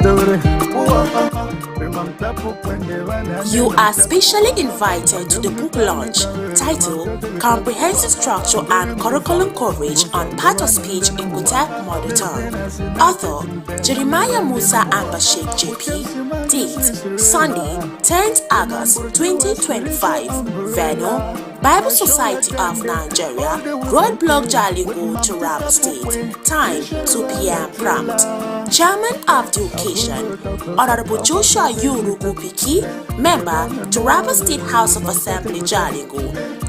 You are specially invited to the book launch titled Comprehensive Structure and Curriculum Coverage on Part of Speech in Kuteb Mother Tongue. Author Jeremiah Musa Ambashek JP. Date Sunday, 10th August 2025. Venue Bible Society of Nigeria, Roadblock Jalingo, Taraba State. Time 2 p.m. prompt. Chairman of the occasion, Honorable Joshua Yurugu Piki, Member, Taraba State House of Assembly Jalingo.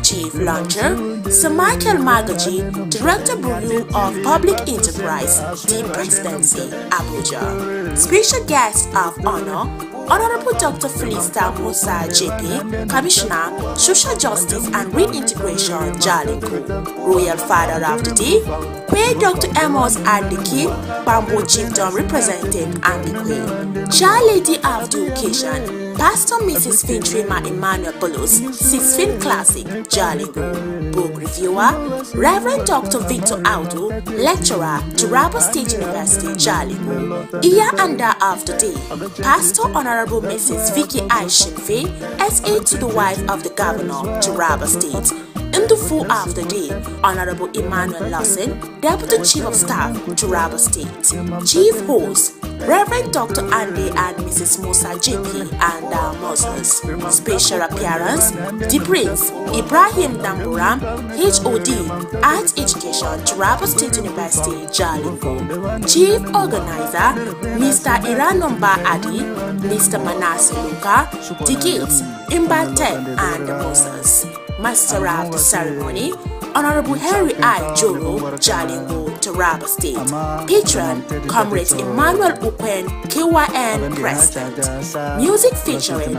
Chief Launcher, Sir Michael Magaji, Director Bureau of Public Enterprise, the Presidency, Abuja. Special guest of honor, Honorable Dr. Felista Musa JP, Commissioner, Social Justice and Reintegration, Jalingo. Royal Father of the Day, Queen Dr. Amos Adiki, Bamboo Chieftain representing Ambikwe. Child Lady of the occasion, Pastor Mrs. Fintrima Emmanuel Bolos, 6th Classic, Jalingo. Book reviewer, Reverend Dr. Victor Audu, Lecturer, Taraba State University, Jalingo. Iya Anda of the Day, Pastor Honorable Mrs. Vicky Aishinfe, SA to the wife of the Governor, Taraba State. In the full of the day, Honorable Emmanuel Lawson, Deputy Chief of Staff, Taraba State. Chief Host, Reverend Dr. Andy and Mrs. Musa JP and Moses. Special appearance, the Prince, Ibrahim Damburam, HOD, Arts Education, Taraba State University, Jalingo. Chief Organizer, Mr. Iranomba Adi, Mr. Manasseh Luka, The Gates, Imbatem and Moses. Master of the ceremony, Honorable Henry I. Jolo, Jalingo, Taraba State. Patron, Comrade Emmanuel Ukwen, KYN President. Music featuring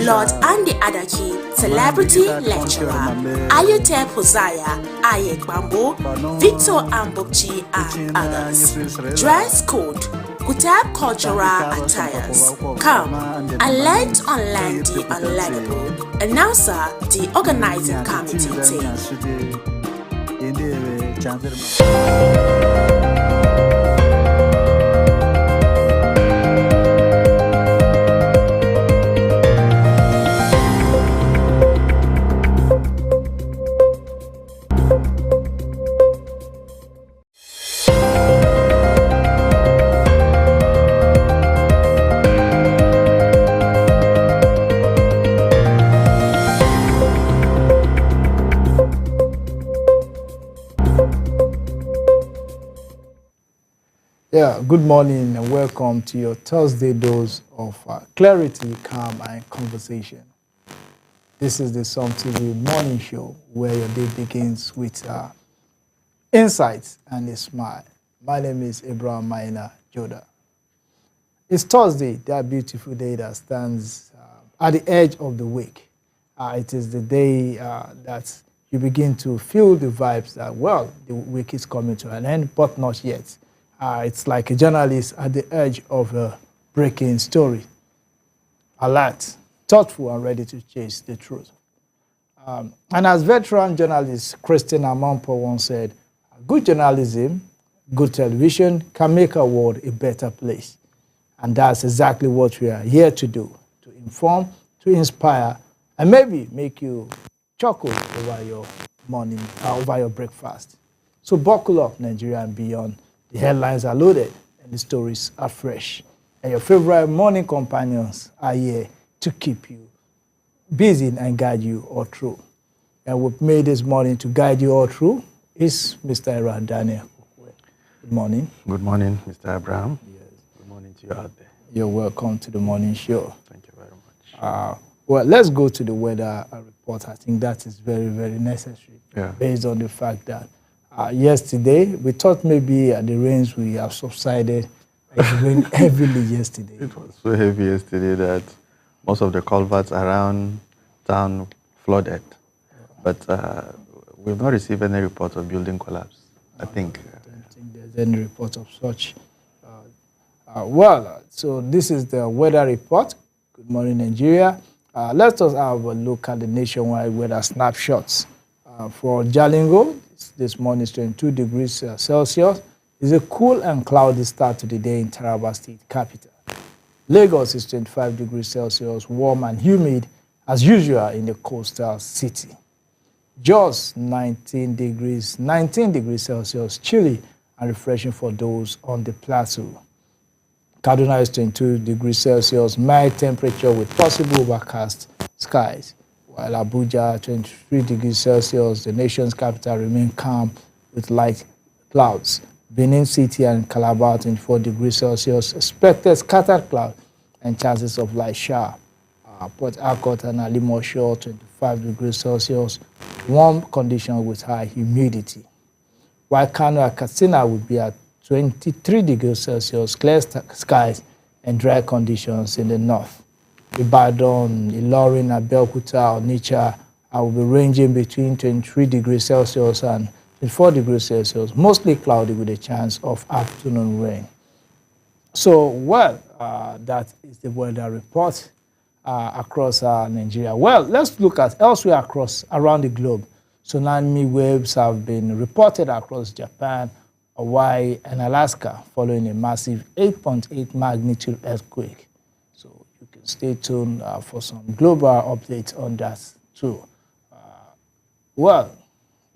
Lord Andy Adaki, Celebrity Lecturer, Ayotep Hosea, Ayek Bambo, Victor Ambokji, and others. Dress code, Kuteb cultural attires. Come and learn to unlearn the unlearnable. Announcer, the organizing committee team. Yeah, good morning and welcome to your Thursday dose of clarity, calm, and conversation. This is the Psalm TV morning show where your day begins with insights and a smile. My name is Abraham Maina Joda. It's Thursday, that beautiful day that stands at the edge of the week. It is the day that you begin to feel the vibes that, well, the week is coming to an end, but not yet. It's like a journalist at the edge of a breaking story. Alert, thoughtful, and ready to chase the truth. And as veteran journalist Christine Amampo once said, good journalism, good television can make our world a better place. And that's exactly what we are here to do, to inform, to inspire, and maybe make you chuckle over your morning, over your breakfast. So buckle up, Nigeria and beyond. The headlines are loaded and the stories are fresh. And your favorite morning companions are here to keep you busy and guide you all through. And we've made this morning to guide you all through is Mr. Iran Daniel. Good morning. Good morning, Mr. Abraham. Yes. Good morning to you out there. You're welcome to the morning show. Thank you very much. Well, let's go to the weather report. I think that is very, very necessary based on the fact that yesterday, we thought maybe the rains will have subsided. It rained heavily yesterday. It was so heavy yesterday that most of the culverts around town flooded. But we've not received any report of building collapse, I think. I don't think there's any report of such. So this is the weather report. Good morning, Nigeria. Let us have a look at the nationwide weather snapshots. For Jalingo, this morning is 22 degrees Celsius. It's a cool and cloudy start to the day in Taraba State capital. Lagos is 25 degrees Celsius, warm and humid as usual in the coastal city. Jos 19 degrees Celsius, chilly and refreshing for those on the plateau. Kaduna is 22 degrees Celsius, mild temperature with possible overcast skies, while Abuja 23 degrees Celsius, the nation's capital, remain calm with light clouds. Benin City and Calabar 24 degrees Celsius, expected scattered clouds and chances of light shower. Port Harcourt and Alimosho 25 degrees Celsius, warm conditions with high humidity. While Kano and Katsina will be at 23 degrees Celsius, clear skies and dry conditions in the north. Ibadan, Ilorin, Abeokuta, Onitsha will be ranging between 23 degrees Celsius and 24 degrees Celsius, mostly cloudy with a chance of afternoon rain. So, well, that is the weather report across Nigeria. Well, let's look at elsewhere around the globe. Tsunami waves have been reported across Japan, Hawaii, and Alaska following a massive 8.8 magnitude earthquake. So you can stay tuned for some global updates on that too. Well,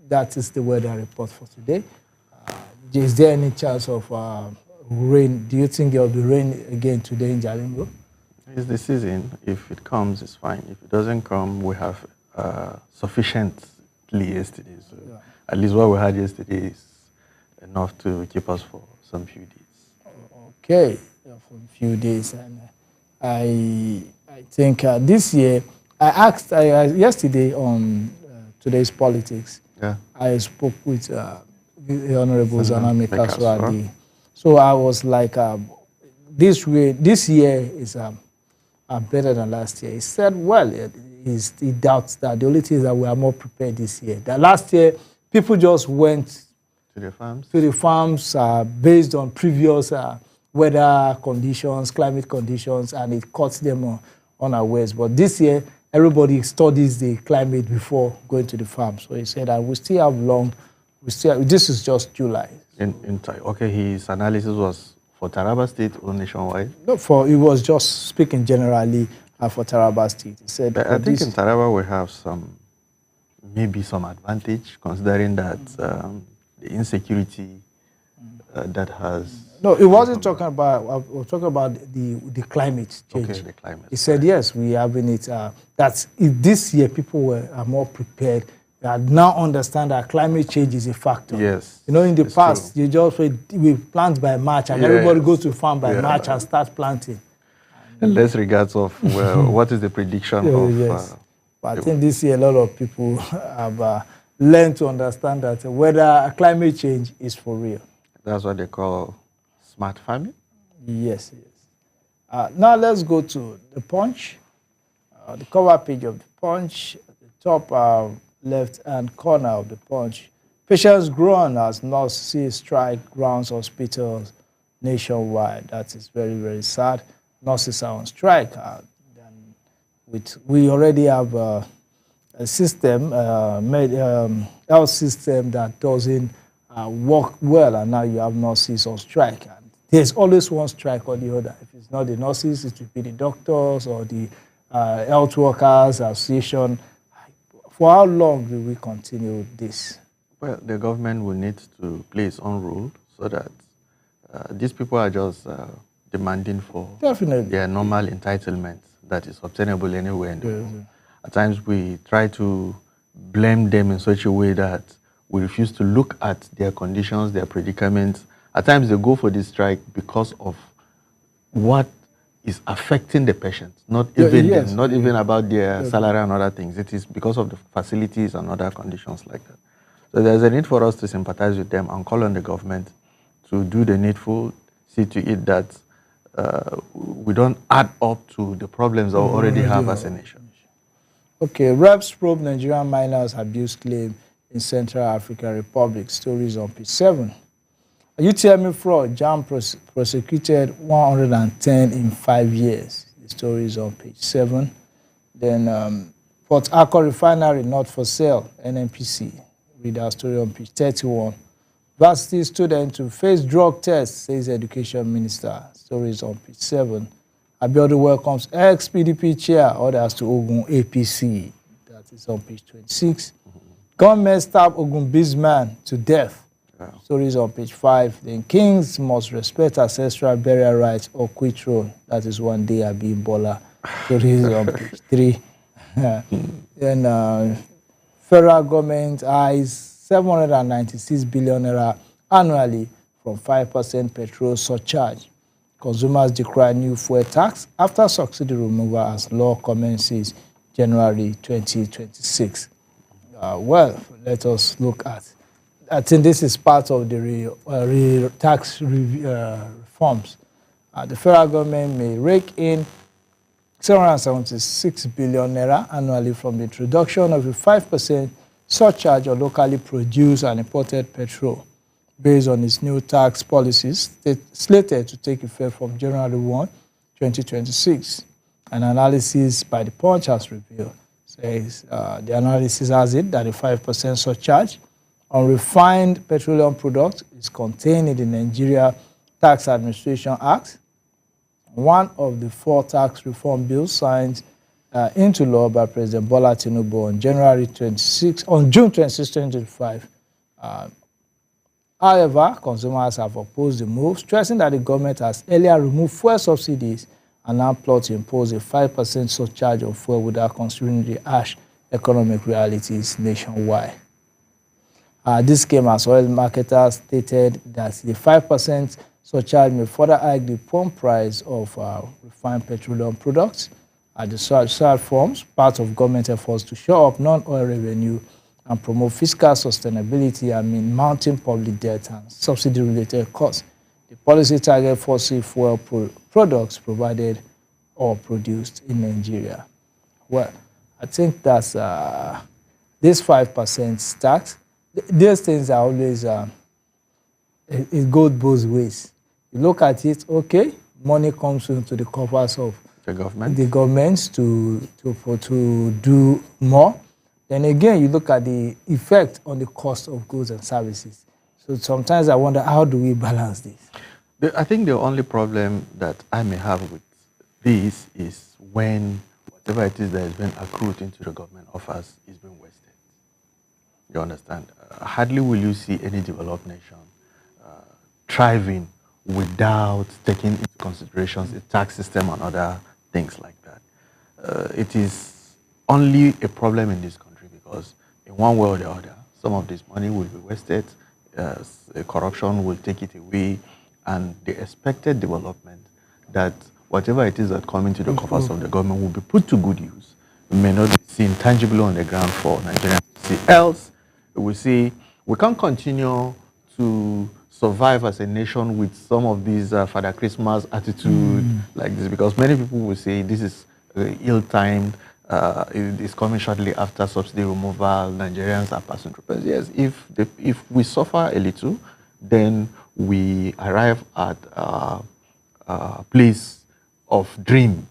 that is the weather report for today. Is there any chance of rain? Do you think there will be rain again today in Jalingo? It's the season. If it comes, it's fine. If it doesn't come, we have sufficiently yesterday. So yeah. At least what we had yesterday is enough to keep us for some few days. Okay, for a few days. And I think this year, I asked yesterday on Today's Politics, yeah. I spoke with the Honorable Zanami Kaswadi. So I was like, this year is better than last year. He said, well, he doubts that. The only thing is that we are more prepared this year. That last year, people just went to the farms based on previous weather conditions, climate conditions, and it caught them unawares. But this year, everybody studies the climate before going to the farm. So he said that we still have this is just July. Okay, his analysis was for Taraba State or nationwide? No, it was just speaking generally for Taraba State. He said, I think in Taraba we have maybe some advantage, considering that the insecurity that has... No, it wasn't talking about... I was talking about the climate change. Okay, the climate. He said, yes, we are having it... that this year people are more prepared. They now understand that climate change is a factor. Yes. You know, in the past, you just we plant by March, and everybody goes to farm by March and start planting. In less regards of what is the prediction of... Yes. But I think this year a lot of people have learned to understand that whether climate change is for real. That's what they call smart farming? Yes, yes. Now let's go to the Punch. The cover page of the Punch, the top left-hand corner of the Punch. Patients groan as nurses strike grounds hospitals nationwide. That is very, very sad. Nurses are on strike. We already have a system, health system that doesn't work well, and now you have nurses on strike. And there's always one strike or the other. If it's not the nurses, it will be the doctors or the health workers association. For how long will we continue this? Well, the government will need to play its own rule so that these people are just demanding for their normal entitlements that is obtainable anywhere in the world. At times we try to blame them in such a way that we refuse to look at their conditions, their predicaments. At times they go for this strike because of what is affecting the patients, not even about their salary and other things. It is because of the facilities and other conditions like that. So there's a need for us to sympathize with them and call on the government to do the needful, see to it that we don't add up to the problems that we already have as a nation. Okay, reps probe Nigerian minors abuse claim in Central African Republic. Stories on page 7. UTME fraud, JAM prosecuted 110 in 5 years. The story is on page 7. Then Port Harcourt Refinery not for sale, NNPC. Read our story on page 31. Varsity student to face drug test, says Education Minister. Stories on page 7. Abiodun welcomes ex-PDP chair, others to Ogun APC. That is on page 26. Government stab Ogun businessman to death. Wow. Stories on page 5. Then kings must respect ancestral burial rights or quit throne. That is one day Abi Bola. Stories on page 3. Then federal government eyes 796 billion naira annually from 5% petrol surcharge. Consumers decry new fuel tax after subsidy removal as law commences January 2026. Well, let us look at. I think this is part of the tax reforms. The federal government may rake in 776 billion naira annually from the introduction of a 5% surcharge on locally produced and imported petrol, based on its new tax policies slated to take effect from January 1, 2026. An analysis by the Punch has revealed, says the analysis has it that the 5% surcharge on refined petroleum products is contained in the Nigeria Tax Administration Act, one of the 4 tax reform bills signed into law by President Bola Tinubu on June 26, 2025. However, consumers have opposed the move, stressing that the government has earlier removed fuel subsidies and now plot to impose a 5% surcharge of fuel without considering the harsh economic realities nationwide. This came as oil marketers stated that the 5% surcharge may further hike the pump price of refined petroleum products. The surcharge forms part of government efforts to shore up non-oil revenue and promote fiscal sustainability amid mounting public debt and subsidy-related costs. The policy targets fossil fuel products provided or produced in Nigeria. Well, I think that's this 5% tax. These things are always, it goes both ways. You look at it, okay, money comes into the coffers of the governments to do more. Then again, you look at the effect on the cost of goods and services. So sometimes I wonder, how do we balance this? I think the only problem that I may have with this is when whatever it is that has been accrued into the government offers is being wasted. You understand? Hardly will you see any developed nation thriving without taking into consideration the tax system and other things like that. It is only a problem in this country because in one way or the other, some of this money will be wasted, corruption will take it away, and the expected development that whatever it is that comes into the coffers of the government will be put to good use. It may not be seen tangibly on the ground for Nigerians to see. Else, we see we can't continue to survive as a nation with some of these Father Christmas attitude like this, because many people will say this is ill-timed, it is coming shortly after subsidy removal, Nigerians are passing through. Yes, if we suffer a little, then we arrive at a place of dream,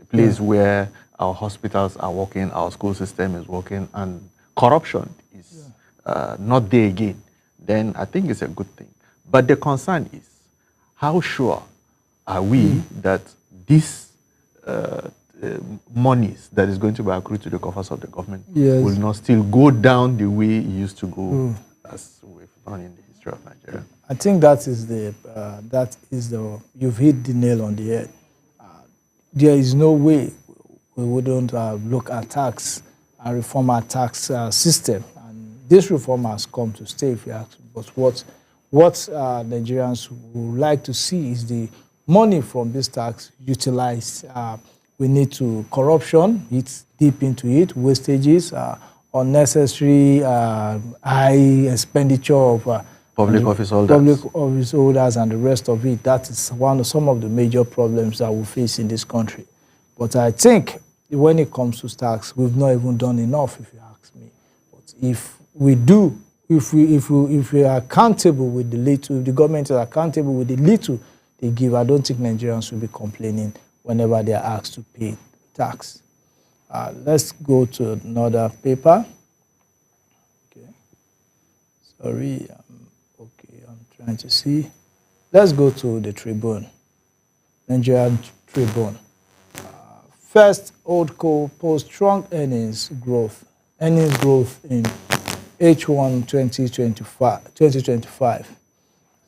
a place where our hospitals are working, our school system is working, and corruption is not there again. Then I think it's a good thing. But the concern is, how sure are we that this monies that is going to be accrued to the coffers of the government will not still go down the way it used to go, as we've done in the history of Nigeria? I think that is you've hit the nail on the head. There is no way we wouldn't look at tax and reform our tax system. And this reform has come to stay, if you ask me. But what Nigerians would like to see is the money from this tax utilized. We need to corruption, it's deep into it, wastages, unnecessary high expenditure of public office holders and the rest of it. That is some of the major problems that we face in this country. But I think when it comes to tax, we've not even done enough, if you ask me. But if we do, if we are accountable with the little, if the government is accountable with the little they give, I don't think Nigerians will be complaining whenever they are asked to pay tax. Let's go to another paper. Okay. Sorry. I'm trying to see. Let's go to the Tribune. Nigerian Tribune. First, Holdco posts strong earnings growth in H1 2025.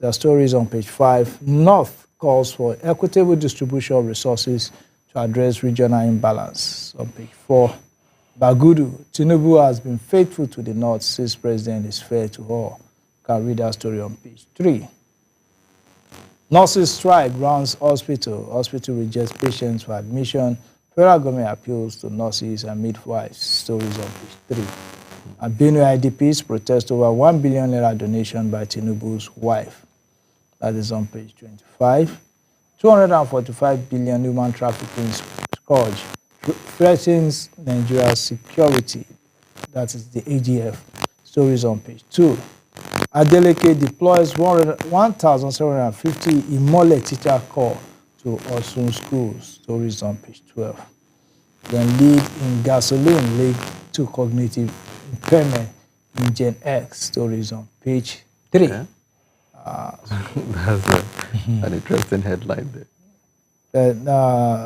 The story is on page 5. North calls for equitable distribution of resources to address regional imbalance. On page 4, Bagudu, Tinubu has been faithful to the North, says President is fair to all. Can read that story on page 3. Nurses strike rounds hospital. Hospital rejects patients for admission. Federal government appeals to nurses and midwives. Stories on page 3. And Benue IDPs protest over 1 billion naira donation by Tinubu's wife. That is on page 25. 245 billion human trafficking scourge threatens Nigeria's security. That is the AGF. Stories on page 2. Adeleke deploys 1,750 Imole teacher corps to Osun schools. Stories on page 12. Then lead in gasoline lead to cognitive impairment in Gen X. Stories on page 3. Okay. That's an interesting headline there.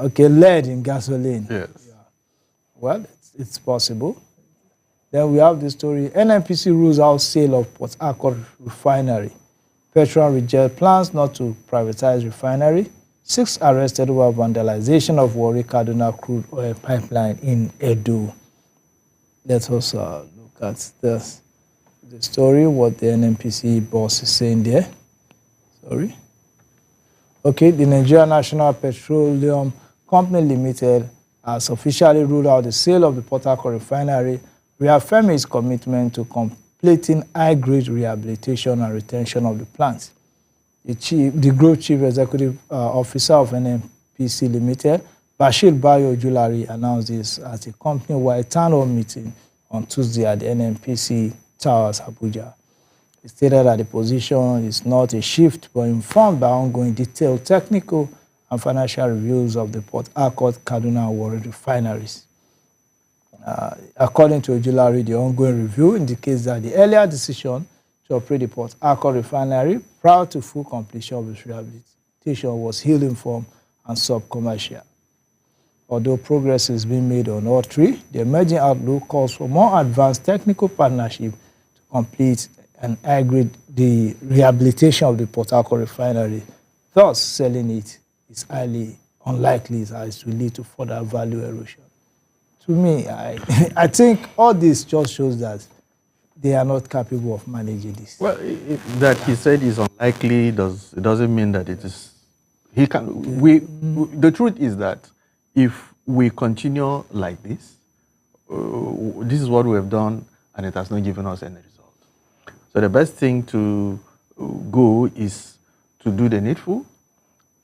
Okay, lead in gasoline. Yes. Yeah. Well, it's possible. Then we have the story. NNPC rules out sale of Port Harcourt refinery. Petron reject plans not to privatize refinery. 6 arrested over vandalization of Warri Kaduna crude oil pipeline in Edo. Let us look at this. The story, what the NNPC boss is saying there. Sorry. Okay, the Nigeria National Petroleum Company Limited has officially ruled out the sale of the Port Harcourt refinery, reaffirming its commitment to completing high-grade rehabilitation and retention of the plant. The Group Chief Executive Officer of NNPC Limited, Bashir Bayo Julari, announced this at a company-wide town hall meeting on Tuesday at the NNPC Towers, Abuja. He stated that the position is not a shift, but informed by ongoing detailed technical and financial reviews of the Port Harcourt, Kaduna, and Warri refineries. According to Ojulari, the ongoing review indicates that the earlier decision to operate the Port Harcourt refinery prior to full completion of its rehabilitation was ill-informed and sub-commercial. Although progress is being made on all three, the emerging outlook calls for more advanced technical partnership to complete and upgrade the rehabilitation of the Port Harcourt refinery. Thus, selling it is highly unlikely as it will lead to further value erosion. To me, I think all this just shows that they are not capable of managing this. Well, that he said is unlikely it doesn't mean that it is. He can. Okay. The truth is that if we continue like this, this is what we have done, and it has not given us any result. So the best thing to go is to do the needful.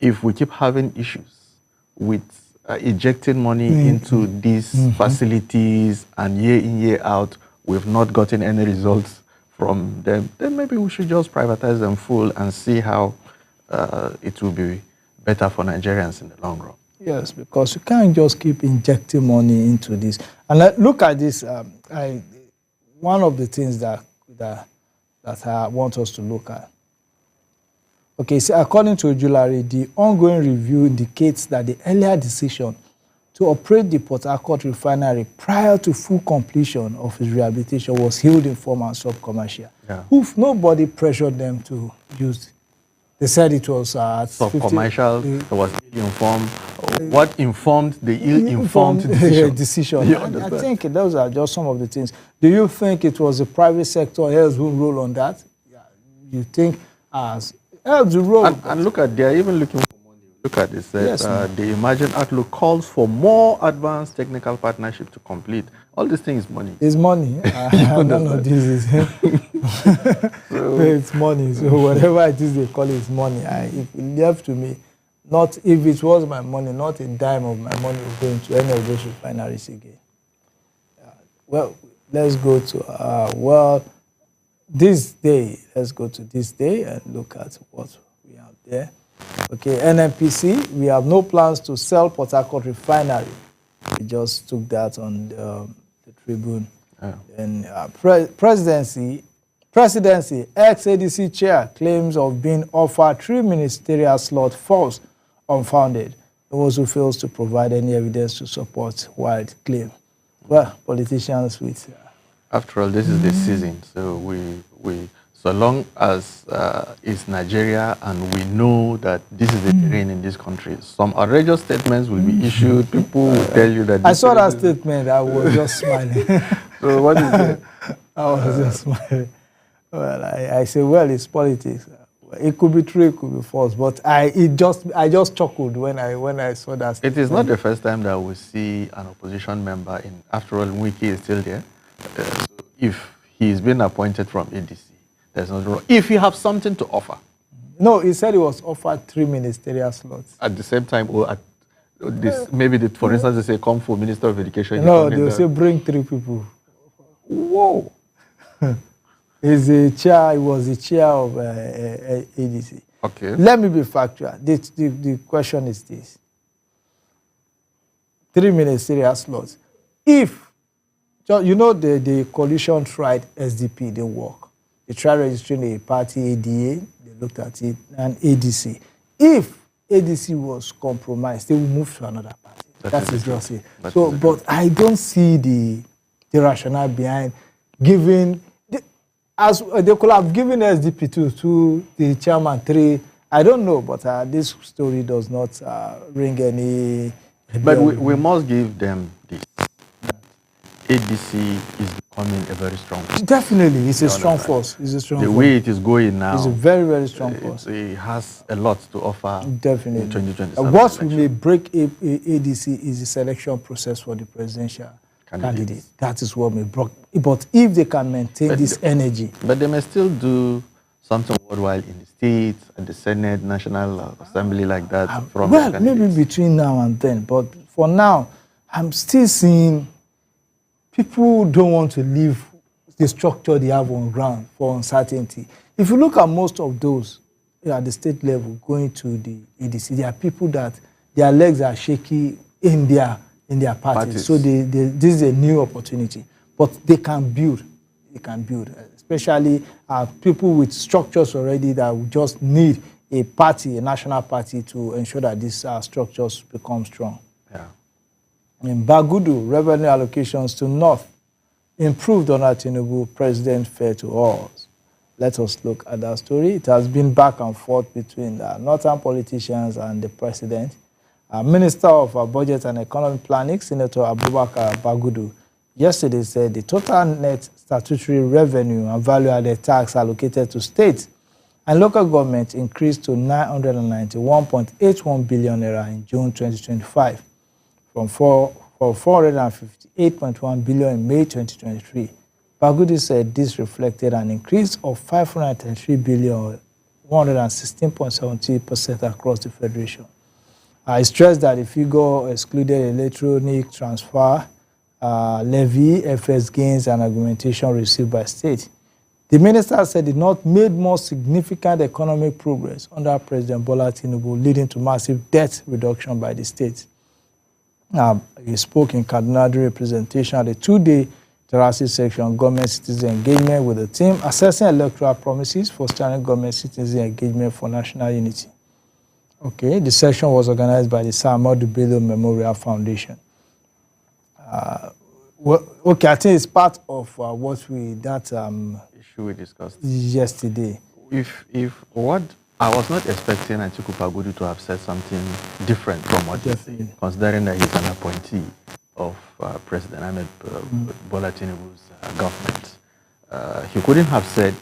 If we keep having issues with ejecting money into these facilities and year in, year out, we've not gotten any results from them, then maybe we should just privatize them full and see how it will be better for Nigerians in the long run. Yes, because you can't just keep injecting money into this. And look at this. One of the things that I want us to look at. Okay, so according to Ojulari, the ongoing review indicates that the earlier decision to operate the Port Harcourt refinery prior to full completion of its rehabilitation was ill-informed and sub-commercial. Yeah. Nobody pressured them to use. They said it was sub-commercial. It was ill-informed. What informed the ill-informed decision? I think those are just some of the things. Do you think it was the private sector else who rule on that? Yeah. You think as the role? And look at, they are even looking for money. Look at this. Yes, the Emerging Outlook calls for more advanced technical partnership to complete. All this thing is money. It's money. I don't know this is. It's money. So whatever it is they call it, it's money. If it left to me, not if it was my money, not a dime of my money would go into any of those refineries again. Well, let's go to this day. Let's go to this day and look at what we have there. Okay, NNPC, we have no plans to sell Port Harcourt refinery. We just took that on the Tribune. Yeah. And presidency, ex-ADC chair claims of being offered 3 ministerial slots false, unfounded. also fails to provide any evidence to support Wild's claim. Well, politicians with... After all, this is the season, so we so long as it's Nigeria and we know that this is the terrain in this country, some outrageous statements will be issued. People will tell you that... I saw that statement. I was just smiling. So what is it? I was just smiling. Well, I say, well, it's politics. It could be true, it could be false, but I just chuckled when I saw that statement. It is not the first time that we see an opposition member in... After all, Wike is still there. So if he's been appointed from ADC, there's no wrong. If you have something to offer. No, he said he was offered 3 ministerial slots. At the same time, or at this, maybe, for instance, they say, come for Minister of Education. No, they'll say, bring 3 people. Whoa. He was the chair of ADC. Okay. Let me be factual. The question is this. 3 ministerial slots. If, you know, the coalition tried SDP, didn't work. They tried registering a party, ADA, they looked at it, and ADC. If ADC was compromised, they would move to another party. That is just it. So, but I don't see the rationale behind giving, as they could have given SDP to the chairman 3. I don't know, but this story does not ring any... But we must give them this. ADC is becoming a very strong force. Definitely, it's a strong force. It's a strong force. The way it is going now, it's a very, very strong force. It has a lot to offer. Definitely. In 2027. What may break ADC is the selection process for the presidential candidate. That is what may break. But if they can maintain this energy. But they may still do something worldwide in the states, at the Senate, National Assembly, like that. Well, maybe between now and then. But for now, I'm still seeing people don't want to leave the structure they have on ground for uncertainty. If you look at most of those at the state level going to the ADC, there are people that their legs are shaky in their parties. So this is a new opportunity. But they can build. They can build, especially people with structures already that just need a party, a national party, to ensure that these structures become strong. Yeah. In Bagudu, revenue allocations to North improved under Tinubu, president fair to all. Let us look at that story. It has been back and forth between the northern politicians and the president. Minister of Budget and Economic Planning, Senator Abubakar Bagudu, yesterday said the total net statutory revenue and value-added tax allocated to states and local government increased to 991.81 billion naira in June 2025. From 458.1 billion in May 2023. Bagudu said this reflected an increase of 533 billion, 116.70% across the federation. I stressed that the figure excluded electronic transfer, levy, FS gains, and augmentation received by state. The minister said the North made more significant economic progress under President Bola Tinubu, leading to massive debt reduction by the state. He spoke in Kaduna during a presentation at the 2-day Terasi section on government citizen engagement with the team assessing electoral promises for fostering government citizen engagement for national unity. Okay, the session was organized by the Sir Ahmadu Bello Memorial Foundation. Okay, I think it's part of issue we discussed yesterday. If what I was not expecting Atiku Bagudu to have said something different from what he said, considering that he's an appointee of President Ahmed Bola Tinubu's government. He couldn't have said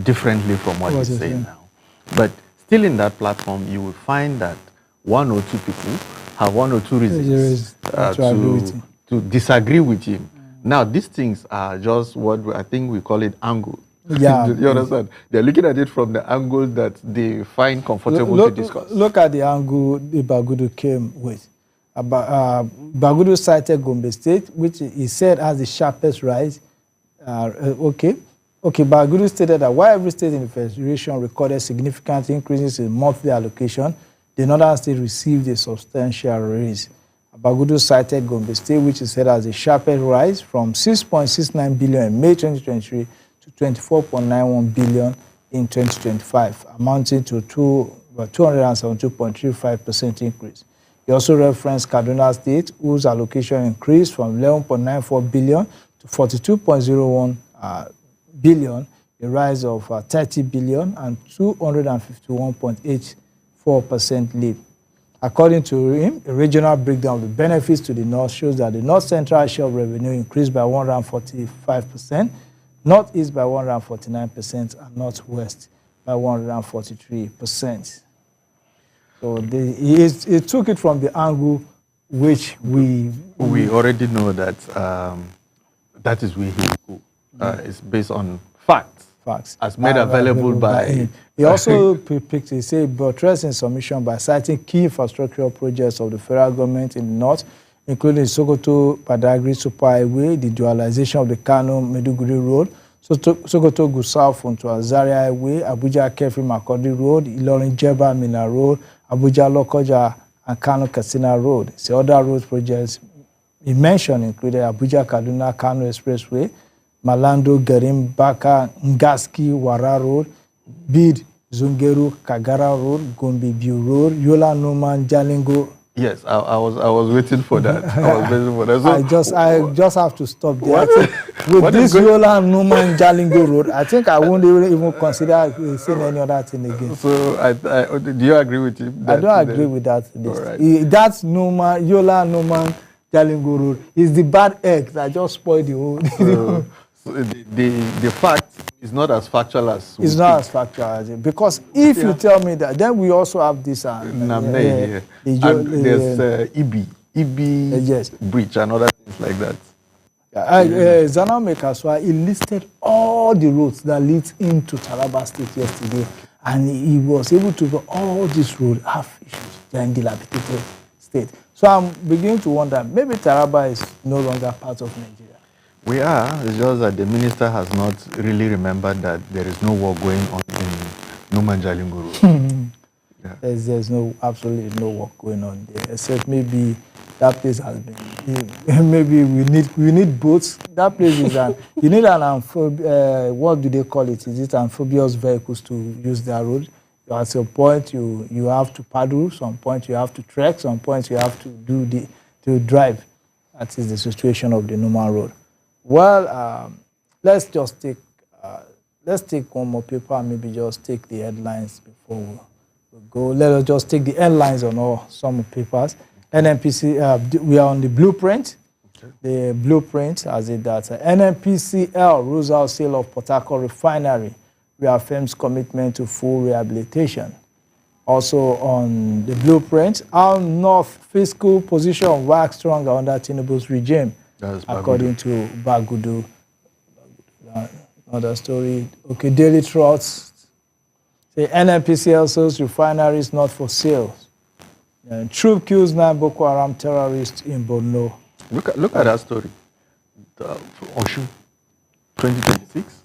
differently from what he's saying now. But still in that platform, you will find that 1 or 2 people have 1 or 2 reasons to disagree with him. Now, these things are just what I think we call it angle. Yeah. You understand? They're looking at it from the angle that they find comfortable to discuss. Look at the angle Bagudu came with. Bagudu cited Gombe State, which he said has the sharpest rise. Bagudu stated that while every state in the Federation recorded significant increases in monthly allocation, the northern state received a substantial raise. Bagudu cited Gombe State, which he said has the sharpest rise from 6.69 billion in May 2023 to 24.91 billion in 2025, amounting to 272.35% increase. He also referenced Kaduna State, whose allocation increased from 11.94 billion to 42.01 billion, a rise of 30 billion and 251.84% leap. According to him, a regional breakdown of the benefits to the North shows that the North Central share of revenue increased by 145%, Northeast by 149%, and Northwest by 143%. So he took it from the angle which we already know that that is where he will go. It's based on facts. As made available by him. He also picked, he said, buttressing submission by citing key infrastructural projects of the federal government in the North, including Sokoto-Badagry Superhighway, the dualization of the Kano-Maiduguri Road, Sokoto-Gusau Funtua Zaria Highway, Abuja-Kefi-Makurdi Road, Ilorin-Jeba-Mina Road, Abuja-Lokoja and Kano-Katsina Road. The other road projects he mentioned included Abuja-Kaduna-Kano Expressway, Malando, Gerim, Baka, Ngaski, Wara Road, Bid, Zungeru, Kagara Road, Gombe-Biu Road, Yola Numan, Jalingo. Yes, I was waiting for that. So, I just have to stop there. With this Yola Numan, Jalingo Road, I think I won't even consider saying any other thing again. So, do you agree with him? I don't agree with that. Right. That's Yola Numan, Jalingo Road is the bad egg that just spoiled the whole. So the fact is not as factual as it's not as factual as it, because if you tell me that, then we also have this Namne, there's EB breach and other things like that. Zana Mekaswa, he listed all the roads that leads into Taraba State yesterday, and he was able to go all these roads have issues. They are in dilapidated state. So I'm beginning to wonder, maybe Taraba is no longer part of Nigeria. We are. It's just that the minister has not really remembered that there is no work going on in Numan Jalingo Road. There's absolutely no work going on there, except maybe that place has been. Maybe we need boats. That place is you need an what do they call it? Is it amphibious vehicles to use that road? At some point you have to paddle. Some point you have to trek. Some point you have to to drive. That is the situation of the Numan Road. Well, let's take one more paper and maybe just take the headlines before we go. Let us just take the headlines on some papers. NNPC, we are on the blueprint. Okay. The blueprint has it that NNPCL rules out sale of Port Harcourt refinery, reaffirms commitment to full rehabilitation. Also on the blueprint, our North fiscal position wax stronger under Tinubu's regime. According to Bagudu. Another story. Okay, Daily Trust. The NNPCL sells refineries not for sale. Troop kills 9 Boko Haram terrorists in Borno. Look at that story. Osun, 2026.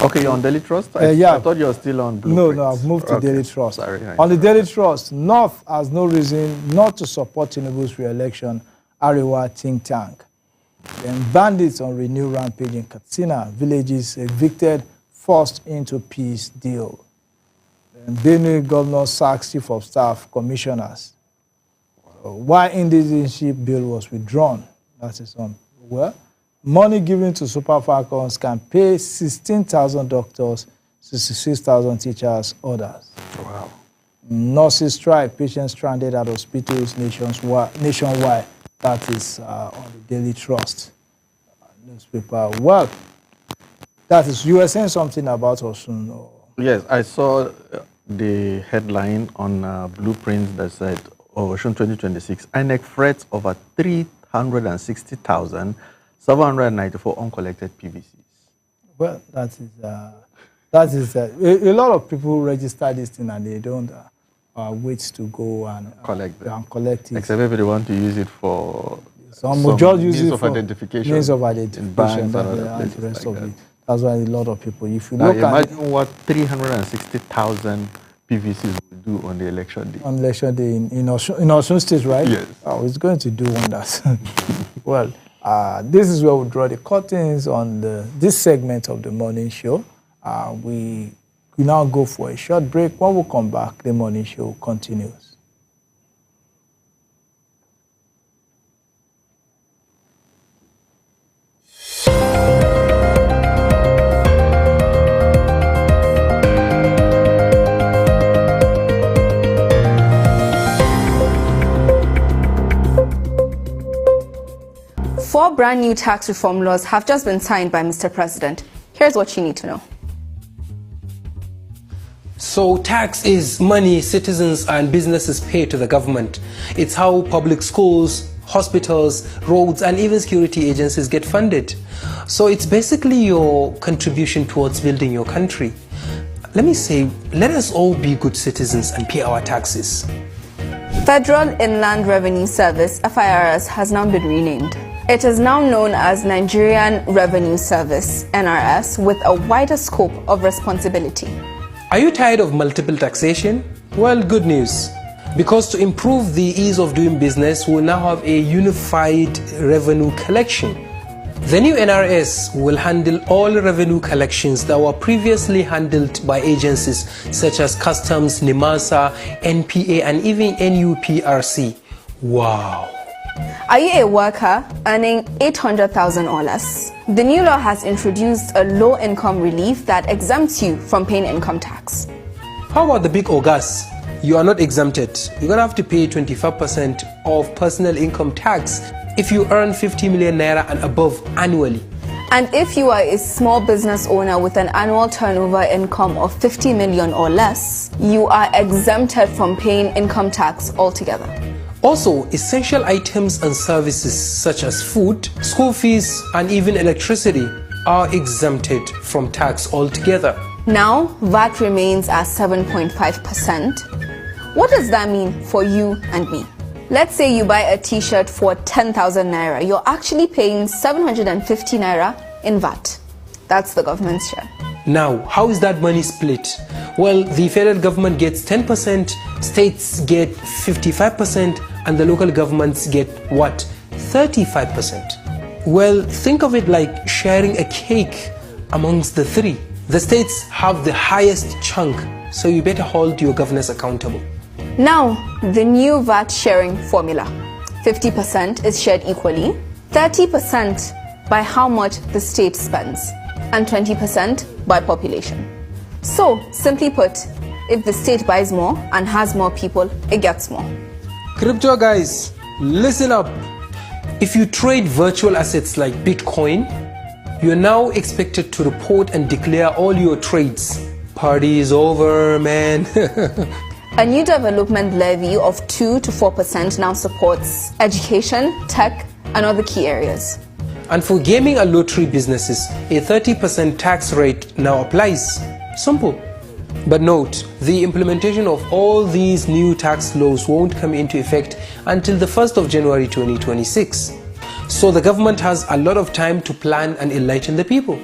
Okay, you're on Daily Trust? I thought you were still on Blueprint. No, I've moved to Daily Trust. Sorry. On the Daily Trust, North has no reason not to support Tinubu's re-election, Arewa think tank. Then bandits on renewed rampage in Katsina, villages evicted, forced into peace deal. Then Benue governor sacks chief of staff commissioners. Why indigenship bill was withdrawn? That is on. Well, money given to Super Falcons can pay 16,000 doctors, 66,000 teachers, others. Wow. Nurses strike, patients stranded at hospitals nationwide. That is on the Daily Trust newspaper. Well, that is, you were saying something about Osun. Yes, I saw the headline on Blueprint that said, Osun 2026, INEC frets over 360,794 uncollected PVCs. Well, that is a lot of people register this thing and they don't wait to go and collect it. Except if they want to use it for some just use means it of for identification. Means of identification. Banks and the rest of it. That's why a lot of people, if you look imagine what 360,000 PVCs will do on the election day. On election day in Osun State, right? Yes. Oh, it's going to do wonders. Well, this is where we draw the curtains on this segment of the morning show. We now go for a short break. When we come back, the morning show continues. Four brand new tax reform laws have just been signed by Mr. President. Here's what you need to know. So tax is money citizens and businesses pay to the government. It's how public schools, hospitals, roads, and even security agencies get funded. So it's basically your contribution towards building your country. Let me say, let us all be good citizens and pay our taxes. Federal Inland Revenue Service, FIRS, has now been renamed. It is now known as Nigerian Revenue Service, NRS, with a wider scope of responsibility. Are you tired of multiple taxation? Well, good news. Because to improve the ease of doing business, we'll now have a unified revenue collection. The new NRS will handle all revenue collections that were previously handled by agencies such as Customs, NIMASA, NPA, and even NUPRC. Wow. Are you a worker earning 800,000 or less? The new law has introduced a low-income relief that exempts you from paying income tax. How about the big ogas? You are not exempted. You're going to have to pay 25% of personal income tax if you earn 50 million naira and above annually. And if you are a small business owner with an annual turnover income of 50 million or less, you are exempted from paying income tax altogether. Also, essential items and services such as food, school fees, and even electricity are exempted from tax altogether. Now, VAT remains at 7.5%. What does that mean for you and me? Let's say you buy a t-shirt for 10,000 naira. You're actually paying 750 naira in VAT. That's the government's share. Now, how is that money split? Well, the federal government gets 10%, states get 55%, and the local governments get what? 35%. Well, think of it like sharing a cake amongst the three. The states have the highest chunk, so you better hold your governors accountable. Now, the new VAT sharing formula. 50% is shared equally, 30% by how much the state spends, and 20% by population. So, simply put, if the state buys more and has more people, it gets more. Crypto guys, listen up. If you trade virtual assets like Bitcoin, you are now expected to report and declare all your trades. Party is over, man. A new development levy of 2 to 4% now supports education, tech, and other key areas. And for gaming and lottery businesses, a 30% tax rate now applies. Simple. But note, the implementation of all these new tax laws won't come into effect until the 1st of January 2026. So the government has a lot of time to plan and enlighten the people.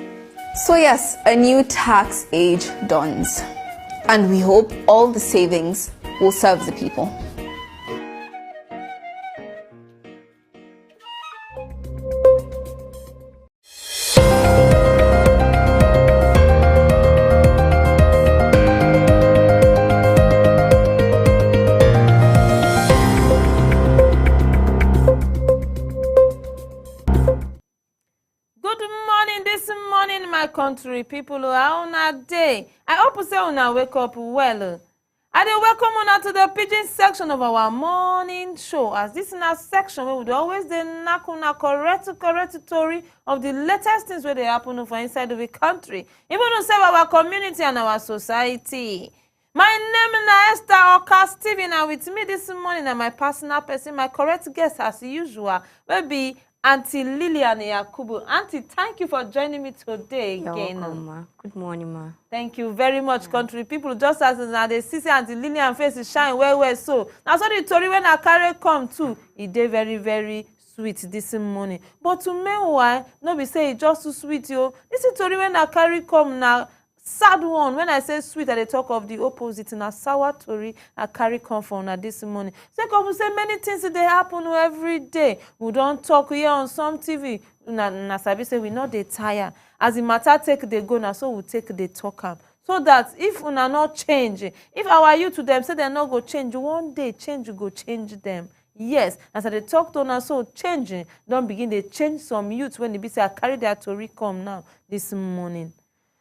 So yes, a new tax age dawns. And we hope all the savings will serve the people. Country people, how una day? I hope you say una wake up well. I dey welcome una to the pidgin section of our morning show, as this is a section where we always dey knack una correct story of the latest things where they happen for inside the country, even to serve our community and our society. My name is Esther Oka Steven, and with me this morning and my personal person, my correct guest as usual, will be Auntie Lillian Yakubu. Auntie, thank you for joining me today again. You're welcome, ma. Good morning, ma. Thank you very much, country people. Just as now they see Auntie Lillian face is shine well. So now so the story when I carry come too, it dey very, very sweet this morning. But to meanwhile, no be say it just too sweet, yo. This story when I carry come now. Sad one. When I say sweet, I talk of the opposite. In a sour story, I carry comfort on this morning. So come say many things that they happen every day. We don't talk here on some TV. Na sabi say we not dey tire. As the matter take they go now, so we take the talk am. So that if una not change, if our youth to them say they not go change, one day change go change them. Yes, as I talk to una so changing, don't begin to change some youth when they be say I carry their tori come now this morning.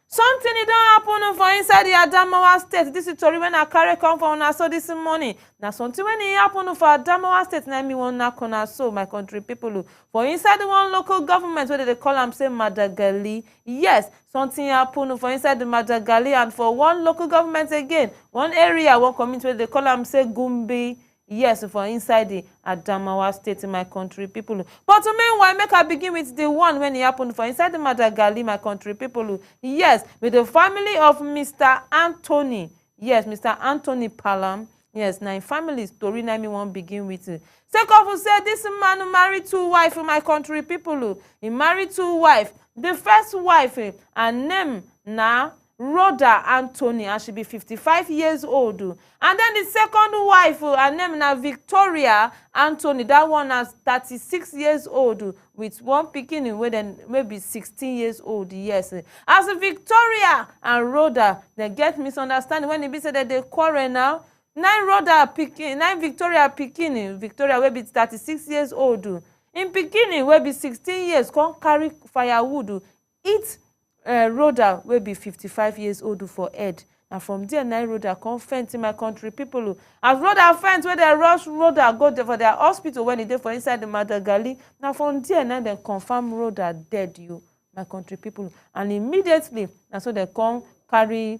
Something it don't happen for inside the Adamawa State. This is story when I carry come for una so this morning. Now something when it happen for Adamawa State, now me want knock on so my country people. For inside the one local government where they call them say Madagali. Yes, something happen for inside the Madagali, and for one local government again, one area, one community where they call them say Gumbi. Yes, for inside the Adamawa State in my country people. But meanwhile, make I begin with the one when it happened for inside the Madagali, my country people. Yes, with the family of Mr. Anthony. Yes, Mr. Anthony Palam. Yes, now family story now me won't begin with. Second of say this man married two wives in my country people. He married two wives. The first wife, her name na Rhoda Anthony, and she be 55 years old. And then the second wife, her name na Victoria Anthony, that one is 36 years old, with one pikin wey then maybe 16 years old. Yes, as Victoria and Rhoda, they get misunderstanding when it be said that they quarrel now. Rhoda pikin, Victoria pikin, Victoria will be 36 years old. In pikin will be 16 years, come carry firewood, eat. Rhoda will be 55 years old for head. And from there, Rhoda come fence in my country people. As Rhoda fence, where they rush Rhoda go there for their hospital when they for inside the Madagali. Now from there, now they confirm Rhoda dead, you, my country people. And immediately, and so they come carry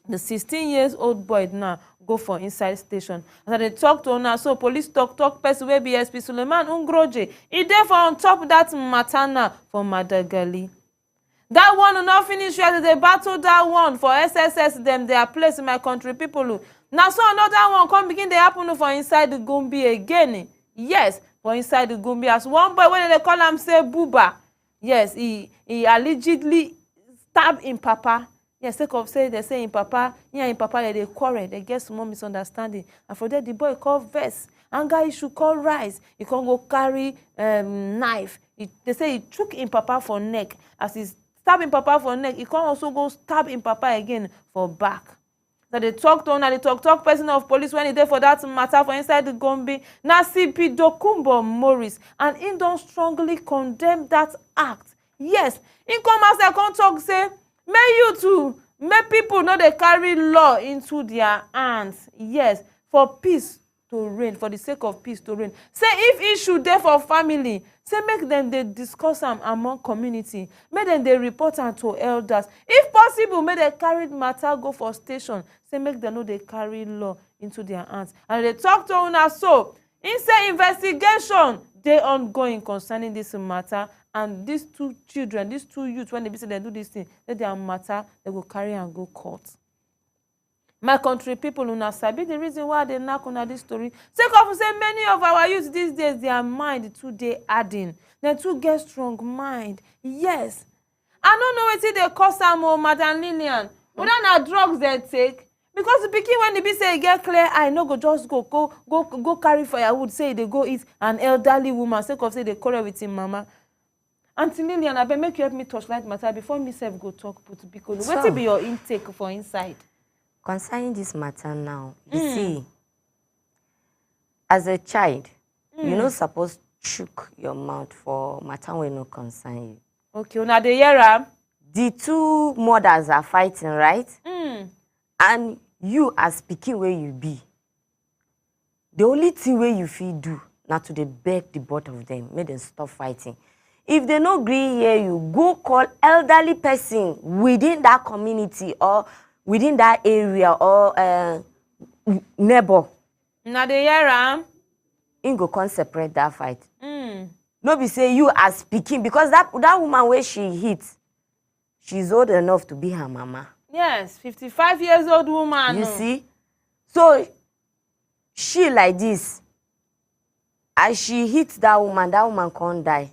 the 16 years old boy now go for inside station. As they talk to her, so police talk person will be SP Suleiman Ungroje. He there for on top of that matana for Madagali. That one will not finish yet. They battle that one for SSS them. They are placed in my country people. Now so another one come begin to happen for inside the Gumbi again. Yes, for inside the Gumbi. As one boy, when they call him say Buba. Yes, he allegedly stabbed in Papa. Yes, take of say they say in Papa, yeah, in Papa they quarrel, they get some more misunderstanding. And for that the boy called Vest. Anger issue call rise. He can't go carry knife. They say he took in Papa for neck. As he's stabbing Papa for neck, he can also go stab in Papa again for back. So they talk to the talk person of police when he there for that matter for inside the Gombe. Now CP Dokumbo Morris, and he don't strongly condemn that act. Yes, he come as they come talk say, may you too, may people know they carry law into their hands. Yes, for peace to reign, for the sake of peace to reign. Say if issue there for family, say make them they discuss them among community. Make them they report them to elders. If possible, make they carry matter go for station. Say make them know they carry law into their hands. And they talk to una so. In say investigation they ongoing concerning this matter. And these two children, these two youths, when they be say they do this thing, let their matter they go carry and go court. My country people una sabi the reason why they knock on this story. Sake of say many of our youth these days, their mind too they adding. They too get strong mind. Yes. I don't know what they cause am o, Madam Lillian. Whether na drugs they take. Because the pikin when they be say get clear eye, no go just go carry firewood, say they go eat an elderly woman, sake of say they quarrel with him mama. Auntie Lillian, I beg make you help me touchlight matter before me self go talk put because what will be your intake for inside? Concerning this matter now, you see, as a child, you're not supposed to choke your mouth for matter when no concern you. Okay, now the year the two mothers are fighting, right? And you as speaking where you be, the only thing where you feel do now to beg the both of them, make them stop fighting. If they no agree here, you go call elderly person within that community or within that area or neighbor. Now the year in go come separate that fight. No be say you are speaking because that woman where she hit, she's old enough to be her mama. Yes, 55 years old woman. You see? So she like this. As she hits that woman can't die.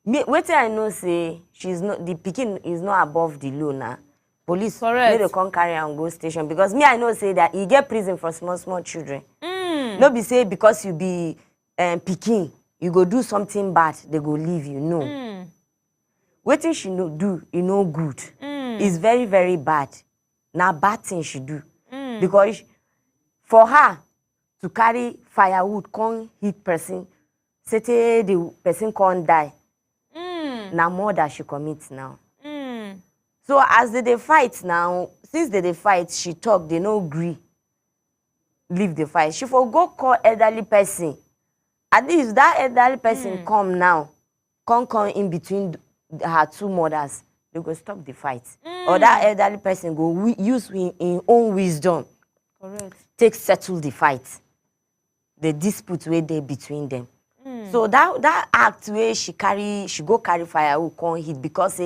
Wait till I know say she's not the pikin is not above the law now. Police correct. They come carry and go station because me I know say that you get prison for small children. No be say because you be pikin you go do something bad they go leave you. No. Waiting she no do you know good. It's very very bad. Now bad thing she do because for her to carry firewood, come hit person, say the person can't die. Now murder she commits now. So as they fight now, since they fight, she talk, they no agree. Leave the fight. She for go call elderly person. At least that elderly person come now, come in between her two mothers. They go stop the fight. Or that elderly person go use in own wisdom. Correct. Take settle the fight. The dispute where they between them. So that act where she go carry firewood, come hit because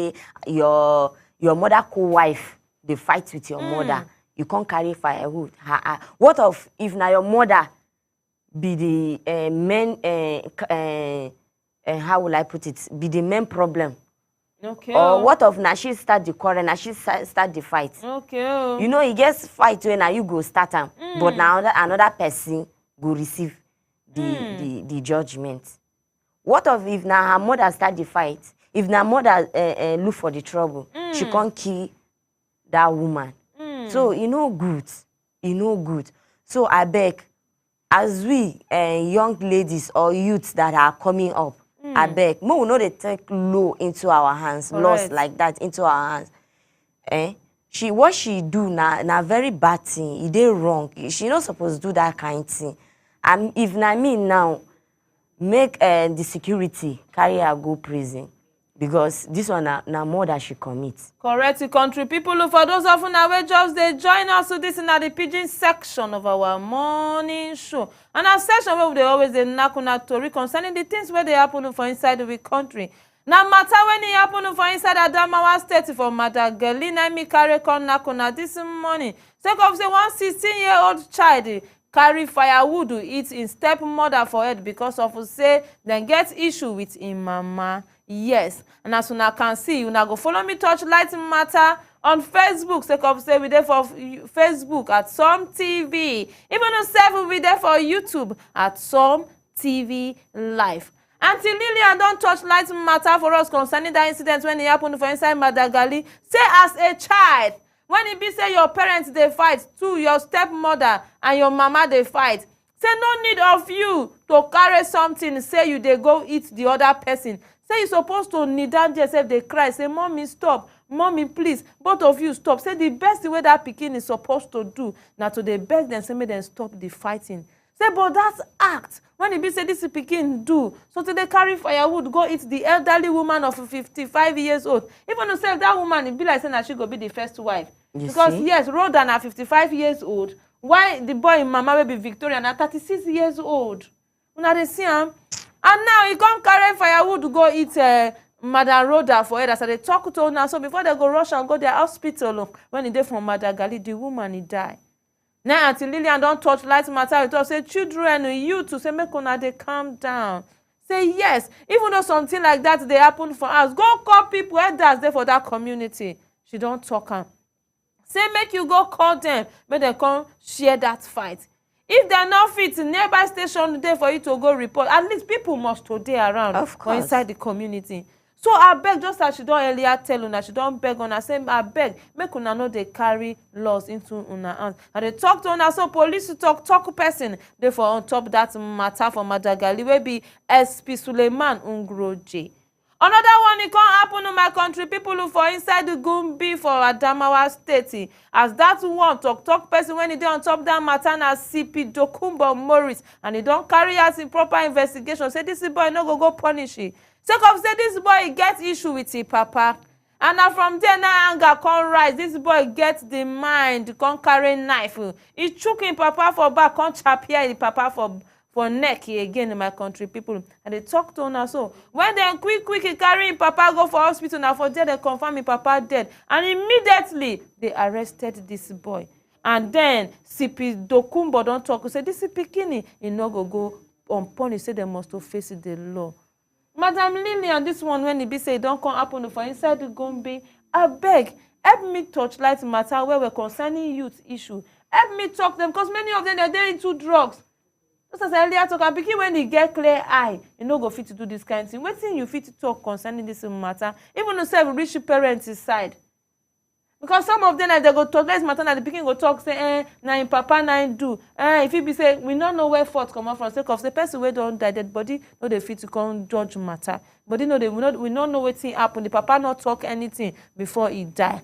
your mother co-wife, they fight with your mother. You can't carry firewood. What of if now your mother be the how will I put it? Be the main problem. Okay. Or what of now she start the quarrel, now she start the fight. Okay. You know, it gets fight when now you go start them. But now another person go receive the judgment. What of if now her mother start the fight? If now mother look for the trouble, she can't kill that woman. So you know good. So I beg, as we young ladies or youths that are coming up, I beg, we know they take law into our hands, laws like that into our hands. What she do na very bad thing. It is wrong. She not supposed to do that kind of thing. And if na me now, make the security carry her go prison. Because this one na more that she commits. Correct, country people. For those of you who just they join us, so this is the pidgin section of our morning show. And our section where they always they knock on a story concerning the things where they happen for inside the country. Now matter when it happen for inside Adamawa State for Madagali, na me carry con knock on this morning. Take of say one 16-year-old child carry firewood to eat in stepmother for head because of say then get issue with him mama. Yes, and as una can see, una go follow me touch light matter on Facebook. Take up say we there for Facebook at Some TV. Even on self we there for YouTube at Some TV Live. Auntie Lillian don't touch light matter for us concerning that incident when it happened for inside Madagali. Say as a child, when it be say your parents they fight, too, your stepmother and your mama they fight. Say no need of you to carry something, say you they go eat the other person. Say you supposed to kneel down yourself, they cry. Say, mommy, stop. Mommy, please. Both of you stop. Say the best way that pikin is supposed to do. Now to they beg them, say, make them stop the fighting. Say, but that's act. When it be say this pikin do. So to they carry firewood, go eat the elderly woman of 55 years old. Even to say that woman, it be like saying that she go be the first wife. Because yes, Rhoda na 55 years old. Why the boy in mama will be Victoria na 36 years old? Una they see him. And now he come carry firewood to go eat Madam Rhoda for her. So they talk to her now. So before they go rush and go to the hospital, when he dey from Madagali, the woman he die. Now Auntie Lillian don't touch light matter with us. Say children, you to say make una they calm down. Say yes, even though something like that they happen for us, go call people elders there for that community. She don't talk am. Say make you go call them, make them come share that fight. If they're not fit, nearby station there for you to go report. At least people must stay around or inside the community. So I beg, just as she don't earlier tell una, she don't beg una, say I beg, make una know they carry laws into una hands. And they talk to una, so police talk person, therefore on top that matter for Madagali, will be SP Suleiman Ungroje. Another one, it can't happen to my country. People who for inside the Gumbi for Adamawa State. As that one talk person when he did on top that matter na CP Dokumbo Morris. And he don't carry out in proper investigation. Say this boy no go punish it. Say this boy get issue with his papa. And now from there now anger can't rise. This boy gets the mind, can't carry knife. He chook him papa for back, can't chap here the papa for neck again in my country people. And they talk to una so. When they quick he carry him papa go for hospital now for there they confirm him papa dead. And immediately they arrested this boy. And then CP Dokumbo don't talk. Say this is Pikini. He no go unpunished. Say they must to face the law. Madam Lillian, this one when he be say don't come happen for inside the Gombe. I beg, help me touch light matter where we're concerning youth issue. Help me talk them because many of them are there into drugs. Just as earlier talk, and pikin when he get clear eye, you no go fit to do this kind of thing. Wetin you fit to talk concerning this matter? Even to serve rich parents side. Because some of them, like, they go talk, let's matter, the picking go talk, say, na im papa na im do. If it be say, we don't know where fault come from, sake of the person where don't die, dead body, no they fit to come judge matter. But you know, we don't know what thing happen. The papa not talk anything before he die.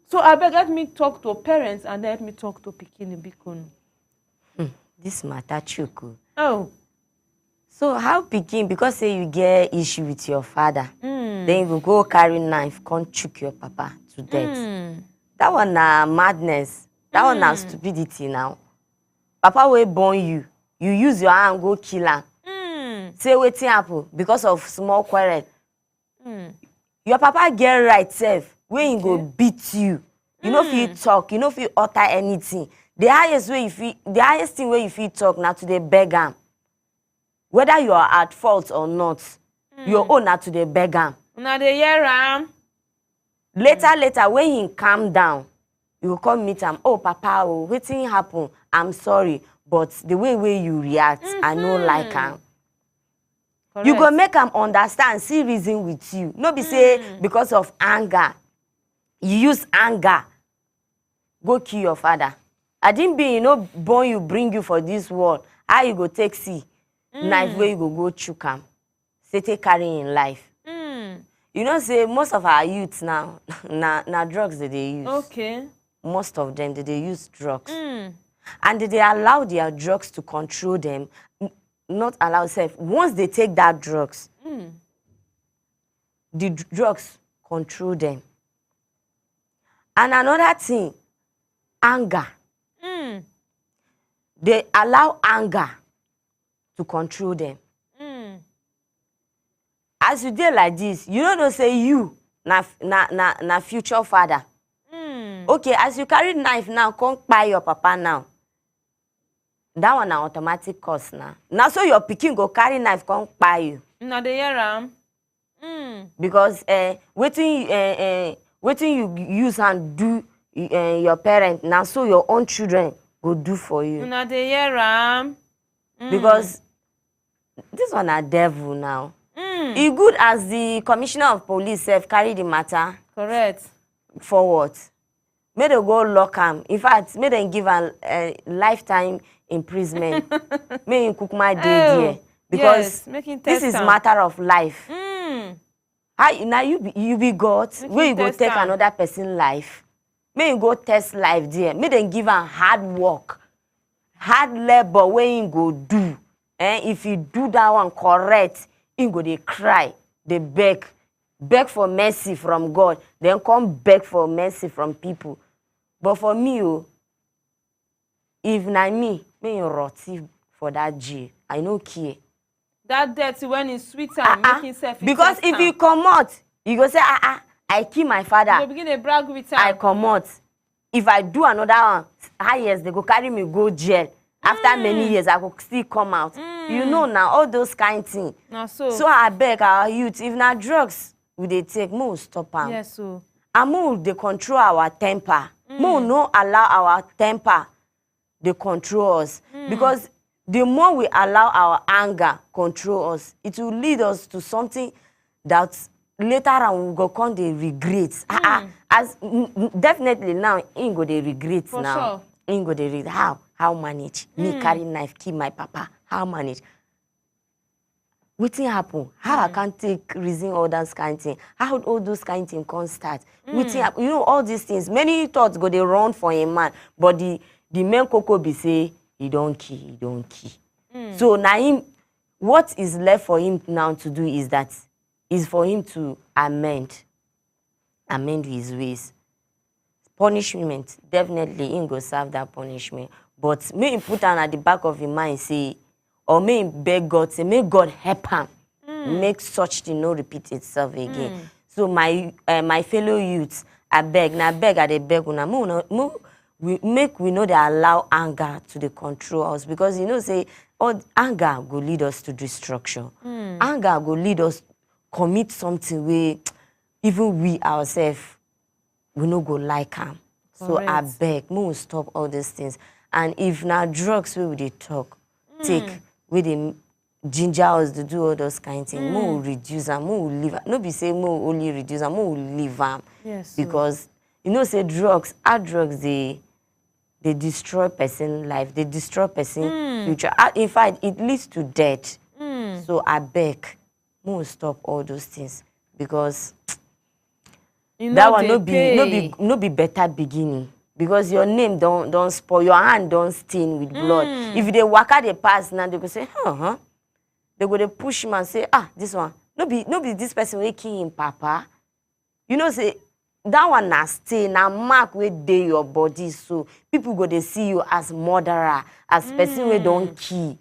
So I beg, let me talk to parents and let me talk to pikin bikun. This matter choke. Oh. So how pikin, because say you get issue with your father, then you go carry knife, come choke your papa to death. That one na madness. That one na stupidity now. Papa will born you. You use your hand go kill him. Say wetin happen because of small quarrel. Your papa get right self when he go beat you. You know if you talk, you know if you utter anything. The highest thing where you feel talk now to the beg him. Whether you are at fault or not, your own na to the beg him. Now they hear him. Later, when he calm down, you will come meet him. Oh, papa, oh, wetin happen? I'm sorry, but the way you react, I no like him. You go make him understand, see reason with you. No be say because of anger. You use anger. Go kill your father. I didn't be, born you, bring you for this world. How you go take see? Knife where you go choke him. Say take carry in life. You know, say most of our youths now, na drugs that they use. Okay. Most of them, they use drugs. And they allow their drugs to control them, not allow self. Once they take that drugs, the drugs control them. And another thing, anger. They allow anger to control them. As you did like this, you don't know say you na future father. Okay, as you carry knife now, come buy your papa now. That one na automatic cause now. Now so your pikin go carry knife come buy you. Now they hear am. Because wetin you use and do your parent, now so your own children go do for you. Now they hear am. Because this one a devil now. E good as the commissioner of police have carried the matter. Correct. Forward. May they go lock him. In fact, may they give a lifetime imprisonment. May him cook my day there. Because yes, this is matter of life. Now you be God. Where you go take another person's life. May you go test life there. May they give him hard work. Hard labor where he go do. If you do that one correct, he go they cry, they beg for mercy from God, then come beg for mercy from people. But for me, if not me, may you rot for that G. I no care. That dirty when it's sweet and making self. Because if you come out, you go say, I kill my father. You begin to brag with him. I come out. If I do another one, yes, they go carry me go jail. After many years, I could still come out. You know now, all those kind of things. So I beg our youth, if not drugs, we they take, more stop them. Yes, so. And more they control our temper. More no allow our temper, they control us. Because the more we allow our anger control us, it will lead us to something that later on we go come they regret. Definitely now, ain't go they regret for now. Sure. Ain't go they regret. How manage? Me carry knife, kill my papa. How manage? Wetin happen? How I can't take reason all that kind of thing? How all those kind of things can start? Wetin happen? You know all these things. Many thoughts go they run for a man, but the main cocoa be say he don't kill. So now him, what is left for him now to do is for him to amend his ways. Punishment, definitely him go serve that punishment. But may he put on at the back of his mind, say, or may he beg God, say, may God help him, make such thing no repeat itself again. So my fellow youths, I beg, we know they allow anger to the control us, because you know say, anger will lead us to destruction. Anger will lead us commit something where even we ourselves we no go like him. So I beg, we stop all these things. And if now drugs we they talk, take, we they ginger us to do all those kind of things, we reduce them, we leave them. No be say we only reduce them, we leave them. Yes. Because You know, say drugs, hard drugs, they destroy person life, they destroy person future. In fact, it leads to death. So I beg, more stop all those things, because that one no be better beginning. Because your name don't spoil, your hand don't stain with blood. If they walk out the pass now, they go say, they go to push him and say, this one, no be this person will kill him, papa. You know, say that one na stay, na mark where dey your body, so people go to see you as murderer, as person where don't kill.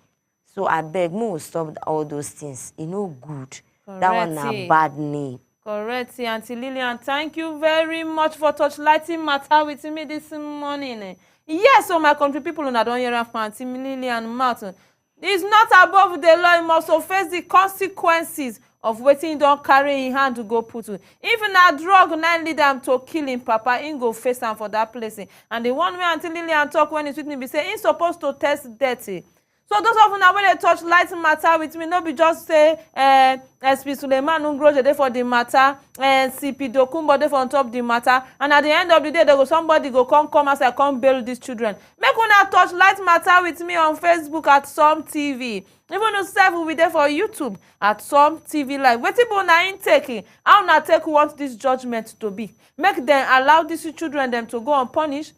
So I beg, more stop all those things. You know, good. Correct. That one na bad name. Correct, Auntie Lillian. Thank you very much for touchlighting matter with me this morning. Yes, so my country people who don't hear from Auntie Lillian Martin. It's not above the law. You must face the consequences of waiting you don't carry in hand to go put to. Even a drug now lead them to killing papa, in go face them for that place. And the one way Auntie Lillian talk when he's with me, be say he's supposed to test dirty. So those of you when they touch light matter with me, no be just say SP Suleiman Ungroje dey for the matter, CP Dokumbo dey for on top the matter, and at the end of the day, somebody go come as I come bail these children. Make una touch light matter with me on Facebook at Some TV. Even yourself will be there for YouTube at Some TV Live. What people na intake? How na take want this judgment to be? Make them allow these children them to go unpunished.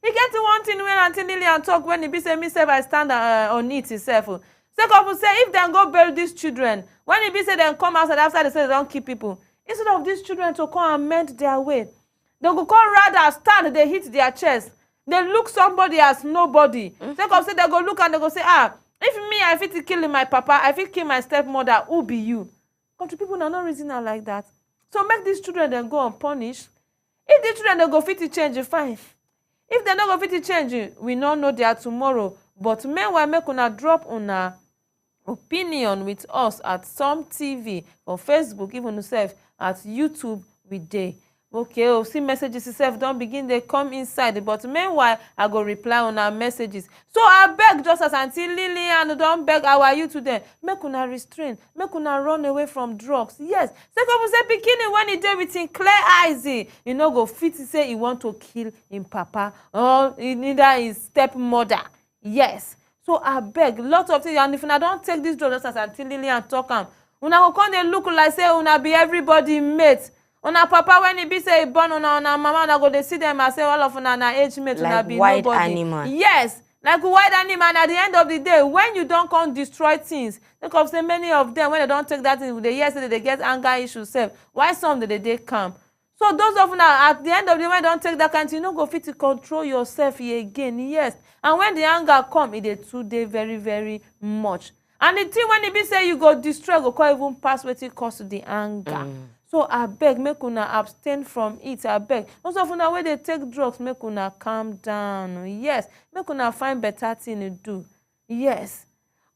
He get one thing when Auntie Lillian talk when he be say, myself I stand on it himself. Second, say if they go bury these children, when he be say they come outside after they say they don't keep people, instead of these children to come and mend their way, they go come rather stand, they hit their chest. They look somebody as nobody. Second, say they go look and they go say, if me I fit kill my papa, I fit kill my stepmother, who be you? Country people are not reasoning like that. So make these children then go unpunished. If these children they go fit to change, fine. If they're not going to change, we don't know their tomorrow. But meanwhile, make una drop una opinion with us at Some TV or Facebook, even yourself at YouTube with day. Okay, see messages itself don't begin, they come inside. But meanwhile, I go reply on our messages. So I beg just as Auntie Lillian, don't beg our you today. Make una restrain, make una run away from drugs. Yes. Second, say beginning when he did with him clear eyes, you know, go fit to say he want to kill him papa or neither his stepmother. Yes. So I beg, lots of things, and if I don't take this drug just as Auntie Lillian talk una go come they look like say una be everybody mate. Una papa when he be say he born una mama una go they see them and say all of una age mate like una be white nobody. Animal. Yes, like white animal. And at the end of the day, when you don't come destroy things, because say many of them when they don't take that thing, they yesterday they get anger issues self. Why some they come? So those of una at the end of the day when don't take that kind, you no go fit to control yourself again. Yes, and when the anger come, it too dey very very much. And the thing when it be say you go destroy, go call even pass what it cause the anger. So I beg, make una abstain from it. I beg. Most of una when they take drugs, make una calm down. Yes, make una find better thing to do. Yes.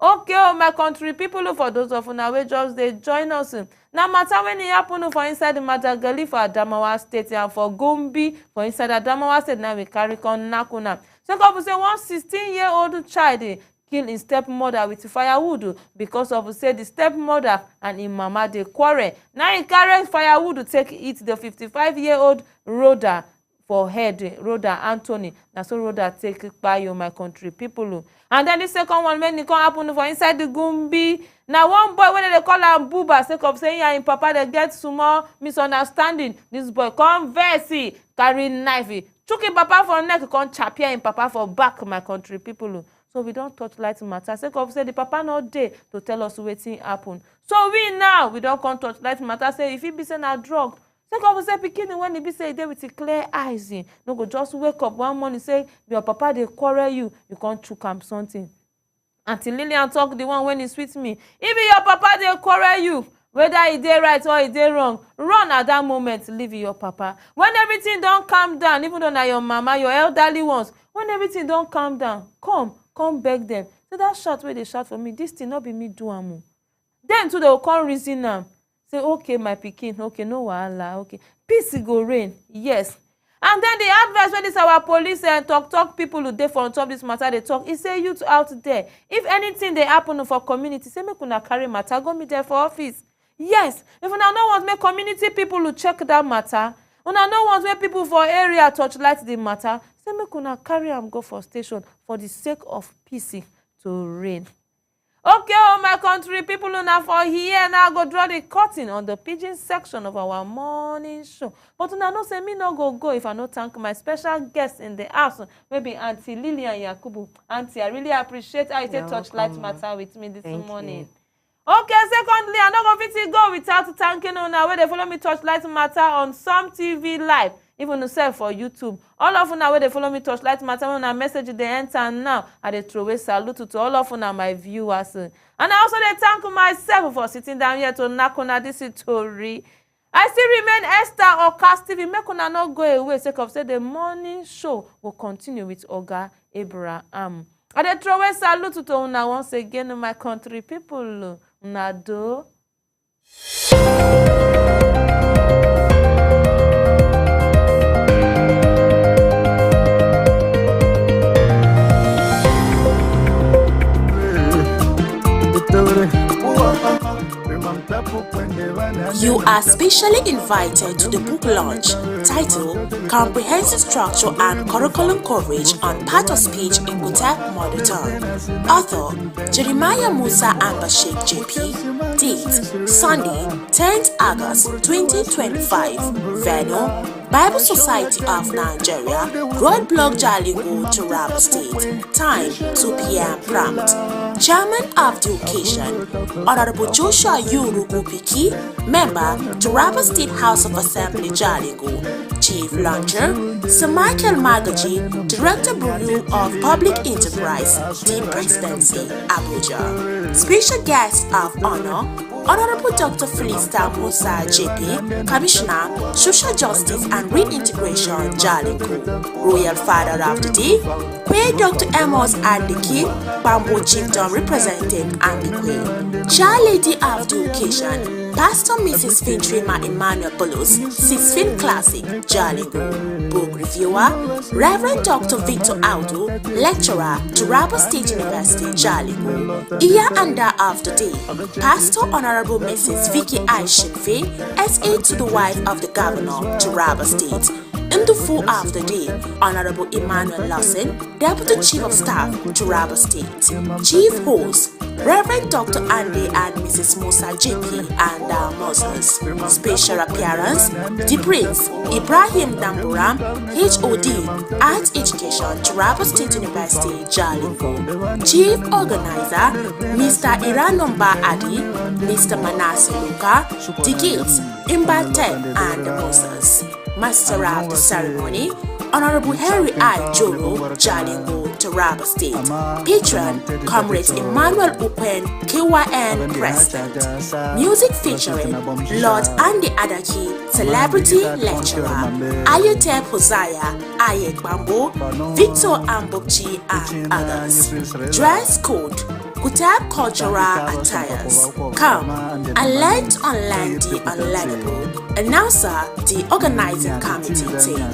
Okay, my country people, for those of una wey just they join us. Now matter when it happen for inside the Madagali for Adamawa State and for Gombe for inside Adamawa State. Now we carry on nakuna. So couple say one 16-year-old child kill his stepmother with firewood because of say the stepmother and his mama they quarrel. Now he carry firewood to take it the 55-year-old Rhoda for head, Rhoda Anthony. That's so Rhoda take by you, my country people. And then the second one when it come happen for inside the Gumbi. Now one boy when they call him Buba, sake of saying yeah, in papa they get small misunderstanding. This boy come versi, carry knife, chook him papa for neck, come chap here in papa for back, my country people. So we don't touch light matter. Sake of say the papa not there to tell us wetin happen. So we don't come touch light matter. Say if he be saying a drug. Sake of say pikin when he be say there with the clear eyes, no go just wake up one morning say your papa they quarrel you can't chook him something. Auntie Lillian talk the one when he's with me. If your papa they quarrel you, whether he dey right or he dey wrong, run at that moment, leave your papa. When everything don't calm down, even though na your mama, your elderly ones, when everything don't calm down, come beg them. Say that shout where they shout for me, this thing not be me do am. Then too they will come reason am. Say okay my pikin, okay no wahala, okay peace go reign. Yes. And then the advice when this our police and talk people who dey for on top this matter they talk. He say youth out there, if anything they happen for community, say make una carry matter go meet there for office. Yes. If una no want make community people who check that matter, Una no want where people for area torchlight the matter. Say make una carry am go for station for the sake of peace to reign. Okay, oh my country people, una for here now go draw the curtain on the pidgin section of our morning show. But una know say me no go if I no thank my special guests in the house, maybe Auntie Lillian Yakubu. Auntie, I really appreciate how you take torchlight matter with me this morning. Okay, secondly, I no go fit go without thanking una where they follow me torchlight matter on some TV live. Even yourself for YouTube. All of una where they follow me torchlight matter when I message they enter now. I they throw a salute to all of una my viewers. And I also they thank myself for sitting down here to knock on this story. I still remain Esther or Cast TV. Make una not go away. Sake of say the morning show will continue with Oga Abraham. I they throw a salute to una once again my country people. Una do. You are specially invited to the book launch titled Comprehensive Structure and Curriculum Coverage on Part of Speech in Kuteb Mother Tongue. Author Jeremiah Musa Ambashek JP. Date Sunday, 10th August 2025. Venue Bible Society of Nigeria, Roadblock Jalingo, Taraba State. Time 2 p.m. prompt. Chairman of the occasion, Honorable Joshua Yurugu Piki, Member, Taraba State House of Assembly Jalingo. Chief Launcher, Sir Michael Magaji, Director Bureau of Public Enterprise, Team Presidency, Abuja. Special Guest of Honor, Honorable Dr. Felista Musa JP, Commissioner, Social Justice and Reintegration, Jalingo. Royal Father of the Day, Queen Dr. Amos Andiki, Bamboo Chiefdom representing Ambikwe. Child Lady of the occasion, Pastor Mrs. Fintrima Emmanuel Bolos, 6th Fin Classic, Jalingo. Book Reviewer, Reverend Dr. Victor Audu, Lecturer, Taraba State University, Jalingo. Iya Anda of the Day, Pastor Honorable Mrs. Vicky Aishinfe, SA to the wife of the Governor, Taraba State. In the full of the day, Honorable Emmanuel Lawson, Deputy Chief of Staff, Taraba State. Chief Host, Reverend Dr. Andy and Mrs. Musa JP and Moses. Special appearance, the Prince, Ibrahim Damburam, HOD, Arts Education, Taraba State University, Jalingo. Chief Organizer, Mr. Iranomba Adi, Mr. Manasseh Luka, The Gates, Imbatem and Moses. Master of the ceremony, Honorable Henry I. Jolo, Jalingo, Taraba State. Patron, Comrade Emmanuel Ukwen, KYN President. Music featuring Lord Andy Adaki, Celebrity Lecturer, Ayotep Hosea, Ayek Bambo, Victor Ambokchi, and others. Dress code, Kuteb Cultural Attires. Come and learn to unlearn the unlearnable. Announcer, the organizing committee team.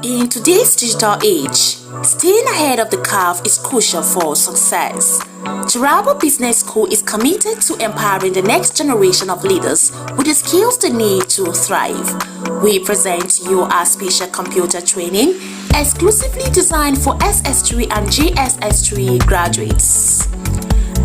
In today's digital age, staying ahead of the curve is crucial for success. Taraba Business School is committed to empowering the next generation of leaders with the skills they need to thrive. We present to you our special computer training exclusively designed for SS3 and GSS3 graduates.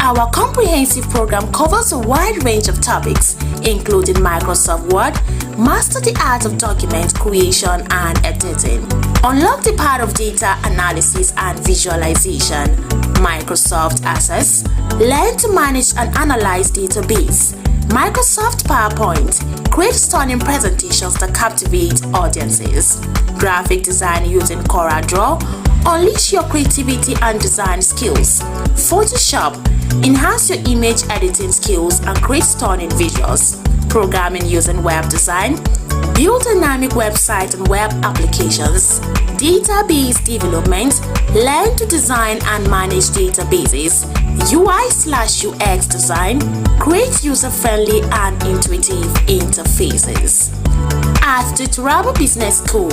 Our comprehensive program covers a wide range of topics, including Microsoft Word, master the art of document creation and editing, unlock the power of data analysis and visualization, Microsoft Access, learn to manage and analyze database, Microsoft PowerPoint, create stunning presentations that captivate audiences, graphic design using CorelDRAW, unleash your creativity and design skills, Photoshop, enhance your image editing skills and create stunning visuals, programming using web design, build dynamic website and web applications, database development, learn to design and manage databases, UI/UX design, create user-friendly and intuitive interfaces. Are At the Taraba Business School,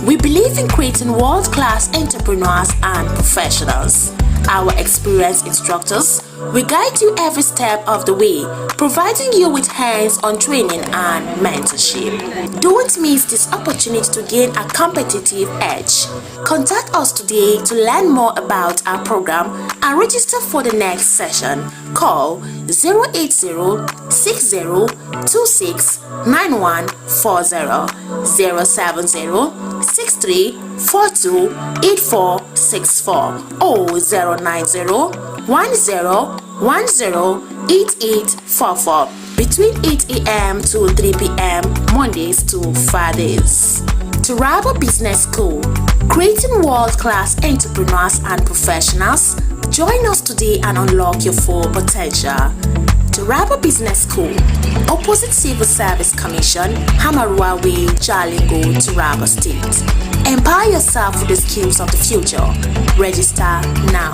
we believe in creating world-class entrepreneurs and professionals. Our experienced instructors will guide you every step of the way, providing you with hands-on training and mentorship. Don't miss this opportunity to gain a competitive edge. Contact us today to learn more about our program and register for the next session. Call 080-6026-9140, 070-6342-8464, or 090-1010-8844 between 8 a.m. to 3 p.m. Mondays to Fridays. Taraba Business School, creating world-class entrepreneurs and professionals. Join us today and unlock your full potential. Taraba Business School, opposite Civil Service Commission, Hamarua Way, Jalingo, Taraba State. Empower yourself with the skills of the future. Register now.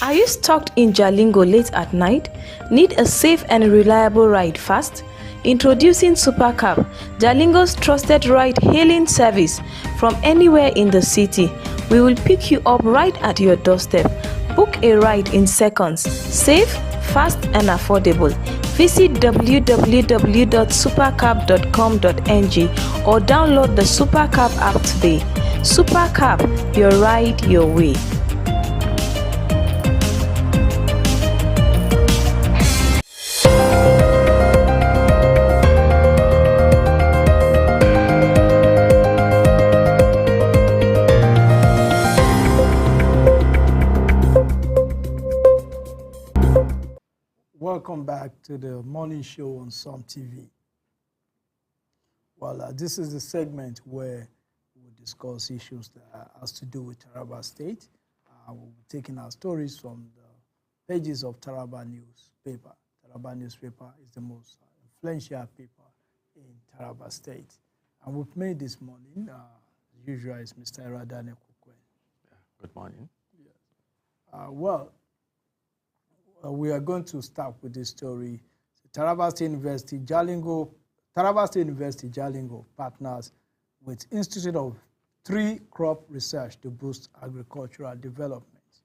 Are you stuck in Jalingo late at night? Need a safe and reliable ride fast? Introducing Supercab, Jalingo's trusted ride-hailing service from anywhere in the city. We will pick you up right at your doorstep. Book a ride in seconds. Safe, fast and affordable. Visit www.supercab.com.ng or download the Supercab app today. Supercab, your ride, your way. Welcome back to the morning show on Some TV. Well, this is the segment where we discuss issues that has to do with Taraba State. We'll be taking our stories from the pages of Taraba newspaper. Taraba newspaper is the most influential paper in Taraba State. And with me this morning, as usual, is Mr. Eradane Kukwen. Good morning. Yes. We are going to start with this story. Taraba State University Jalingo partners with Institute of Tree Crop Research to boost agricultural development.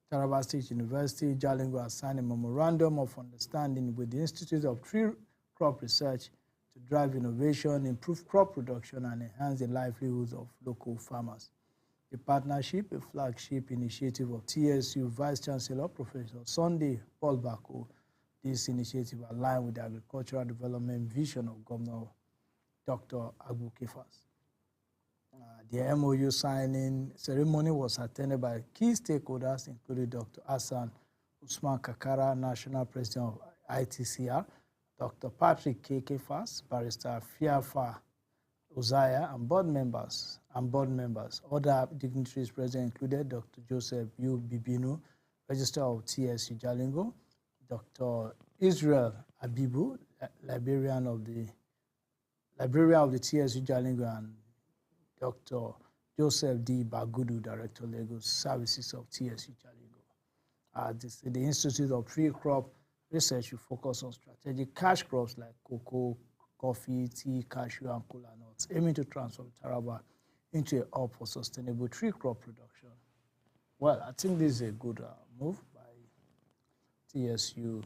Taraba State University Jalingo has signed a memorandum of understanding with the Institute of Tree Crop Research to drive innovation, improve crop production, and enhance the livelihoods of local farmers. The partnership, a flagship initiative of TSU Vice-Chancellor Professor Sunday Paul Bako. This initiative aligned with the agricultural development vision of Governor Dr. Agbu Kefas. The MOU signing ceremony was attended by key stakeholders, including Dr. Hassan Usman Kakara, National President of ITCR, Dr. Patrick K. Kefas, Barrister Fiafa Uzaya, and board members. Other dignitaries present included Dr. Joseph U. Bibino, Registrar of TSU Jalingo, Dr. Israel Abibu, librarian of the TSU Jalingo, and Dr. Joseph D. Bagudu, Director of Legal Services of TSU Jalingo. The Institute of Tree Crop Research will focus on strategic cash crops like cocoa, coffee, tea, cashew, and kola nuts, aiming to transform Taraba into a hub for sustainable tree crop production. Well, I think this is a good move by TSU,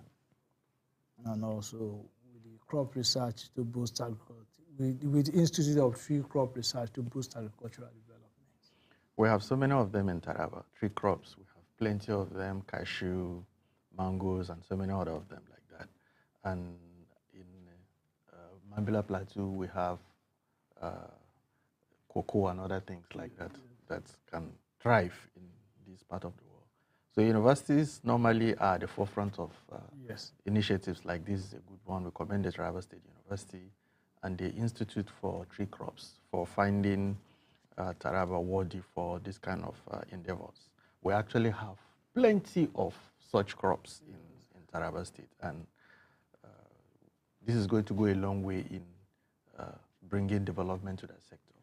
and also with the crop research to boost agriculture, with the Institute of Tree Crop Research to boost agricultural development. We have so many of them in Taraba, tree crops. We have plenty of them, cashew, mangoes, and so many other of them like that. And in Mambila Plateau, we have cocoa and other things like that that can thrive in this part of the world. So universities normally are at the forefront of initiatives like this. Is a good one. We commend the Taraba State University and the Institute for Tree Crops for finding Taraba worthy for this kind of endeavors. We actually have plenty of such crops in Taraba State, and this is going to go a long way in bringing development to that sector.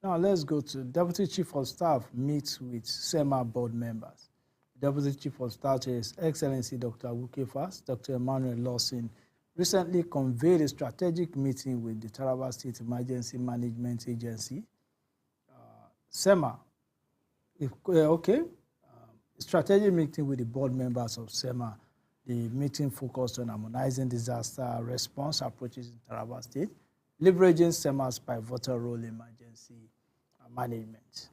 Now let's go to Deputy Chief of Staff meets with SEMA board members. Deputy Chief of Staff is Excellency Dr. Agbu Kefas, Dr. Emmanuel Lawson, recently convened a strategic meeting with the Taraba State Emergency Management Agency, SEMA. Strategic meeting with the board members of SEMA. The meeting focused on harmonizing disaster response approaches in Taraba State, leveraging SEMA's pivotal role in emergency management.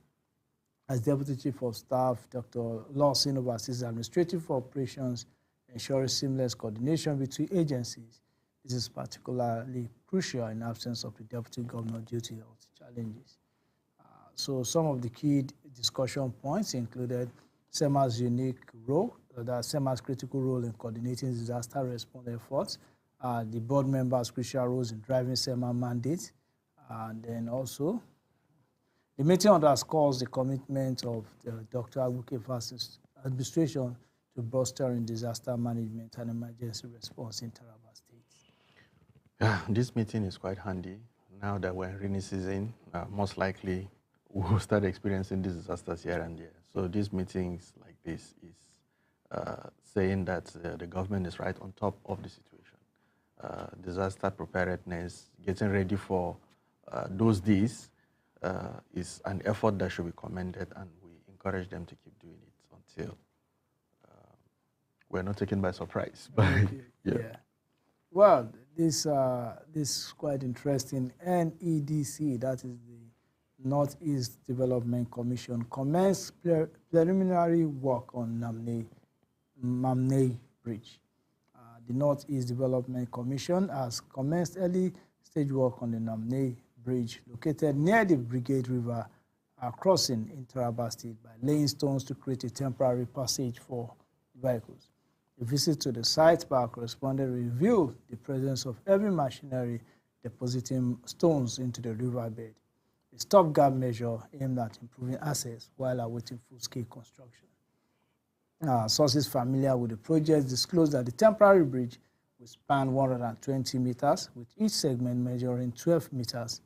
As Deputy Chief of Staff, Dr. Lawson oversees administrative operations, ensuring seamless coordination between agencies. This is particularly crucial in absence of the Deputy Governor due to health challenges. So some of the key discussion points included SEMA's unique role, SEMA's critical role in coordinating disaster response efforts, the board members' crucial roles in driving SEMA mandates, and then also the meeting underscores the commitment of Dr. Aguke Fasi's administration to bolstering disaster management and emergency response in Taraba State. Yeah, this meeting is quite handy. Now that we're in rainy season, most likely we'll start experiencing these disasters here and there. So these meetings like this is saying that the government is right on top of the situation. Disaster preparedness, getting ready for those days is an effort that should be commended, and we encourage them to keep doing it until we're not taken by surprise. Yeah. Well, this is quite interesting. NEDC, that is the Northeast Development Commission, commenced preliminary work on Mamney Bridge. The Northeast Development Commission has commenced early stage work on the Mamney Bridge, located near the Brigade River crossing in Taraba State, by laying stones to create a temporary passage for vehicles. A visit to the site by our correspondent revealed the presence of heavy machinery depositing stones into the riverbed, a stopgap measure aimed at improving access while awaiting full-scale construction. Sources familiar with the project disclosed that the temporary bridge will span 120 meters, with each segment measuring 12 meters.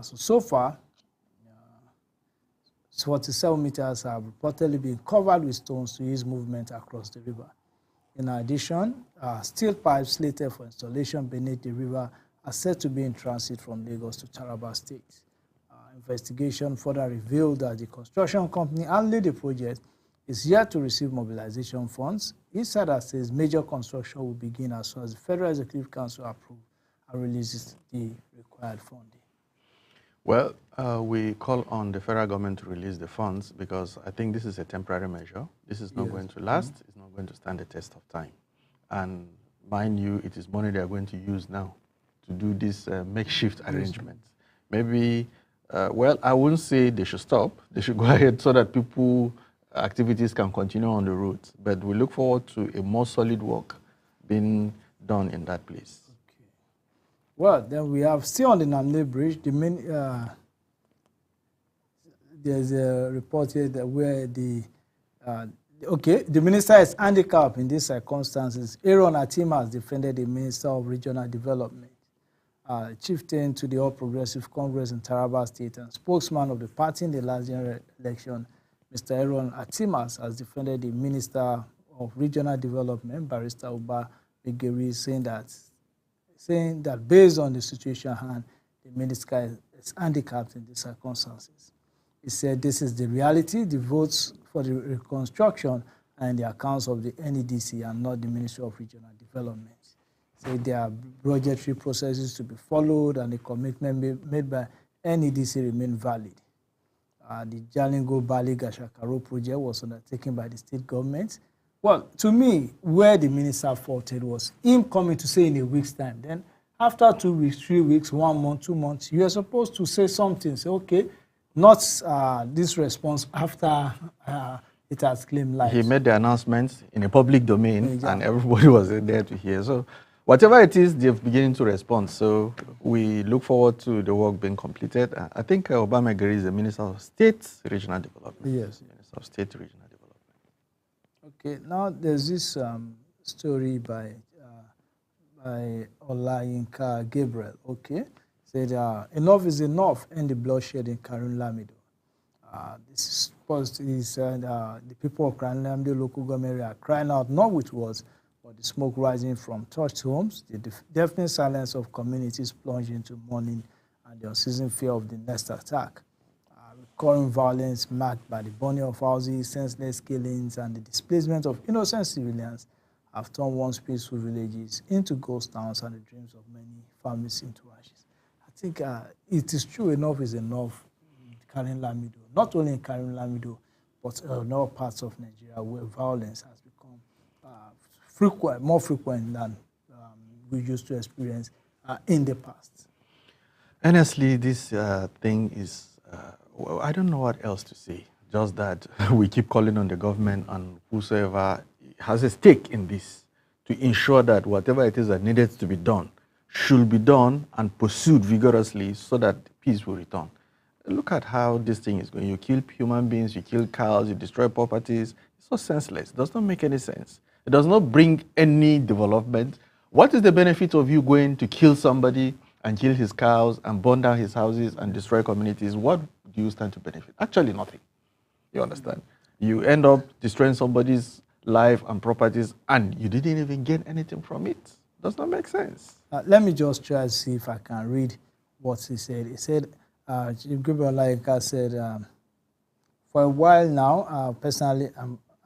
So far, 47 meters have reportedly been covered with stones to ease movement across the river. In addition, steel pipes slated for installation beneath the river are said to be in transit from Lagos to Taraba State. Investigation further revealed that the construction company handling the project is yet to receive mobilization funds. Insider says major construction will begin as soon as the Federal Executive Council approves and releases the required funding. Well, we call on the federal government to release the funds because I think this is a temporary measure. This is not going to last. It's not going to stand the test of time. And mind you, it is money they are going to use now to do this makeshift arrangements. Maybe, well, I wouldn't say they should stop. They should go ahead so that activities can continue on the route. But we look forward to a more solid work being done in that place. Well, then we have still on the Namne Bridge, there's a report here that where the minister is handicapped in these circumstances. Aaron Atima has defended the Minister of Regional Development, chieftain to the All Progressive Congress in Taraba State and spokesman of the party in the last general election. Mr. Aaron Atimas has defended the Minister of Regional Development, Barrister Uba Migeri, saying that based on the situation at hand, the minister is handicapped in these circumstances. He said this is the reality, the votes for the reconstruction and the accounts of the NEDC and not the Ministry of Regional Development. He said there are budgetary processes to be followed and the commitment made by NEDC remain valid. The Jalingo Bali Gashakaro project was undertaken by the state government. Well, to me, where the minister faulted was him coming to say in a week's time. Then after 2 weeks, 3 weeks, 1 month, 2 months, you are supposed to say something. Say, okay, not this response after it has claimed life. He made the announcements in a public domain and everybody was there to hear. So whatever it is, they're beginning to respond. So we look forward to the work being completed. I think Obama Gary is the Minister of State Regional Development. Yes. Minister of State Regional Development. Okay, now there's this story by Olayinka Gabriel. Okay, said enough is enough, and the bloodshed in Karun Lamido. The people of Karun Lamido local government are crying out not with words, but the smoke rising from touched homes, the deafening silence of communities plunged into mourning, and the unceasing fear of the next attack. Recurring violence marked by the burning of houses, senseless killings, and the displacement of innocent civilians have turned once peaceful villages into ghost towns and the dreams of many families into ashes. I think it is true, enough is enough in Karim Lamido, not only in Karim Lamido, but in all parts of Nigeria where violence has become more frequent than we used to experience in the past. Honestly, this thing is, well, I don't know what else to say. Just that we keep calling on the government and whosoever has a stake in this to ensure that whatever it is that needed to be done should be done and pursued vigorously so that peace will return. Look at how this thing is going. You kill human beings, you kill cows, you destroy properties. It's so senseless. It does not make any sense. It does not bring any development. What is the benefit of you going to kill somebody and kill his cows and burn down his houses and destroy communities? What do you stand to benefit? Actually, nothing. You understand? You end up destroying somebody's life and properties and you didn't even gain anything from it. Does not make sense. Let me just try to see if I can read what he said. He said, Chief Gabriel Olayinka said, for a while now,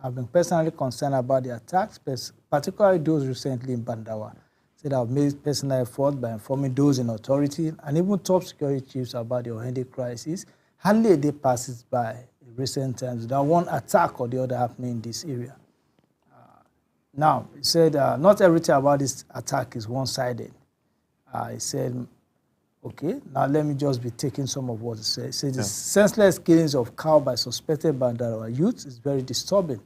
I've been personally concerned about the attacks, particularly those recently in Bandawa. Said I've made personal effort by informing those in authority and even top security chiefs about the Ohende crisis. Hardly a day passes by in recent times without one attack or the other happening in this area. Now, he said, not everything about this attack is one-sided. He said, okay, now let me just be taking some of what he said. He said, the senseless killings of cow by suspected Bandawa youth is very disturbing.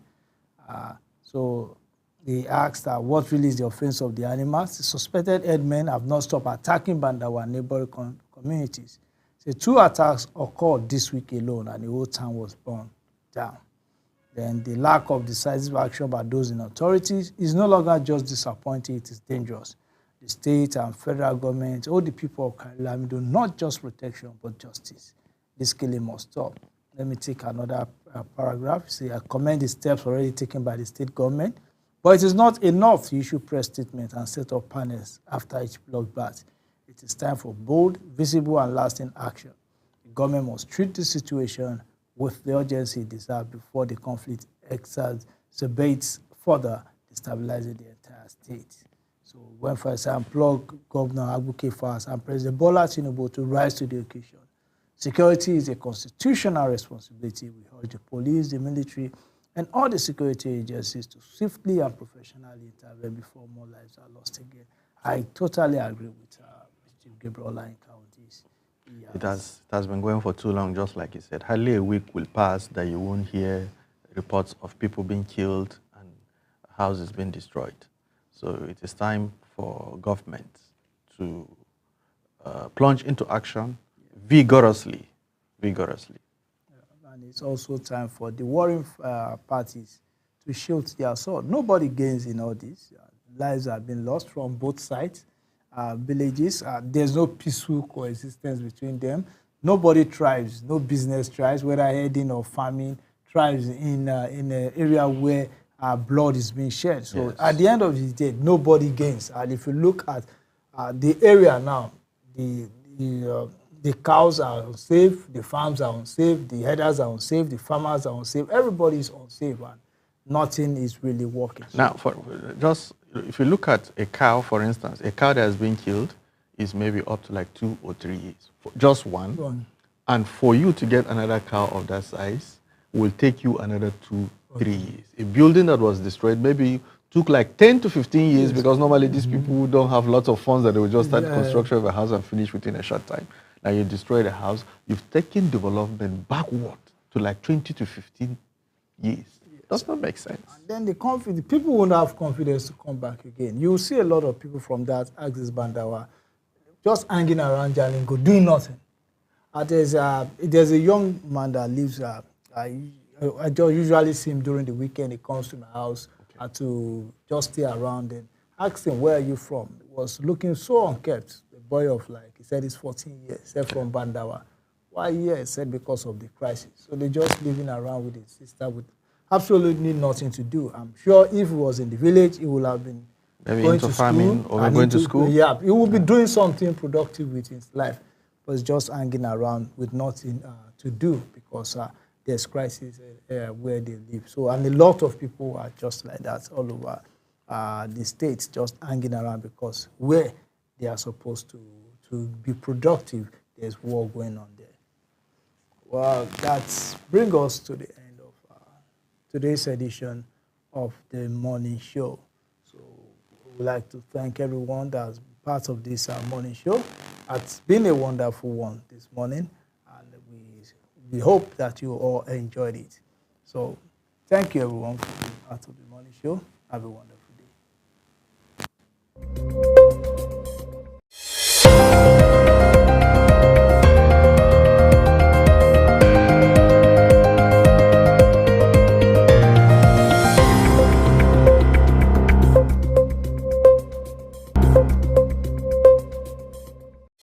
So he asked what really is the offense of the animals. The suspected headmen have not stopped attacking Bandawa and neighboring communities. So 2 attacks occurred this week alone and the whole town was burned down. Then the lack of decisive action by those in authorities is no longer just disappointing, it is dangerous. The state and federal government owe the people of Karim Lamido not just protection, but justice. This killing must stop. Let me take another paragraph. See, I commend the steps already taken by the state government, but it is not enough to issue press statements and set up panels after each bloodbath. It is time for bold, visible, and lasting action. The government must treat this situation with the urgency it deserves before the conflict exacerbates further, destabilizing the entire state. So when first I implore Governor Abuke Fast and President Bola Tinubu to rise to the occasion. Security is a constitutional responsibility. We urge the police, the military, and all the security agencies to swiftly and professionally intervene before more lives are lost again. I totally agree with Chief Gabriel Olayinka on this. It has been going for too long, just like he said. Hardly a week will pass that you won't hear reports of people being killed and houses being destroyed. So it is time for government to plunge into action vigorously. And it's also time for the warring parties to shield their sword. Nobody gains in all this. Lives have been lost from both sides. Villages, there's no peaceful coexistence between them. Nobody thrives, no business thrives, whether herding or farming thrives in an area where blood is being shed. So at the end of the day, nobody gains. And if you look at the area now, the cows are unsafe, the farms are unsafe, the herders are unsafe, the farmers are unsafe. Everybody is unsafe, and nothing is really working. Now, if you look at a cow, for instance, a cow that has been killed is maybe up to like 2 or 3 years, just one. And for you to get another cow of that size will take you another 2, 3 years. A building that was destroyed maybe took like 10 to 15 years because normally these people don't have lots of funds that they will just start construction of a house and finish within a short time. Now you destroy the house, you've taken development backward to like 20 to 15 years. Does not make sense. And then the people won't have confidence to come back again. You will see a lot of people from that Axis Bandawa just hanging around Jalingo, doing nothing. There's a young man that lives, I just usually see him during the weekend. He comes to my house to just stay around and ask him, where are you from? He was looking so unkempt. The boy of he said he's 14 years, he said from Bandawa. Why here? He said because of the crisis. So they're just living around with his sister, with absolutely nothing to do. I'm sure if he was in the village, he would have been maybe going into to farming school or going to school. Yeah, he will be doing something productive with his life, but it's just hanging around with nothing to do because there's crisis where they live. So, and a lot of people are just like that all over the states, just hanging around because where they are supposed to be productive, there's war going on there. Well, that brings us to the end of today's edition of the morning show. So we would like to thank everyone that's part of this morning show. It's been a wonderful one this morning, and we hope that you all enjoyed it. So thank you, everyone, for being part of the morning show. Have a wonderful day.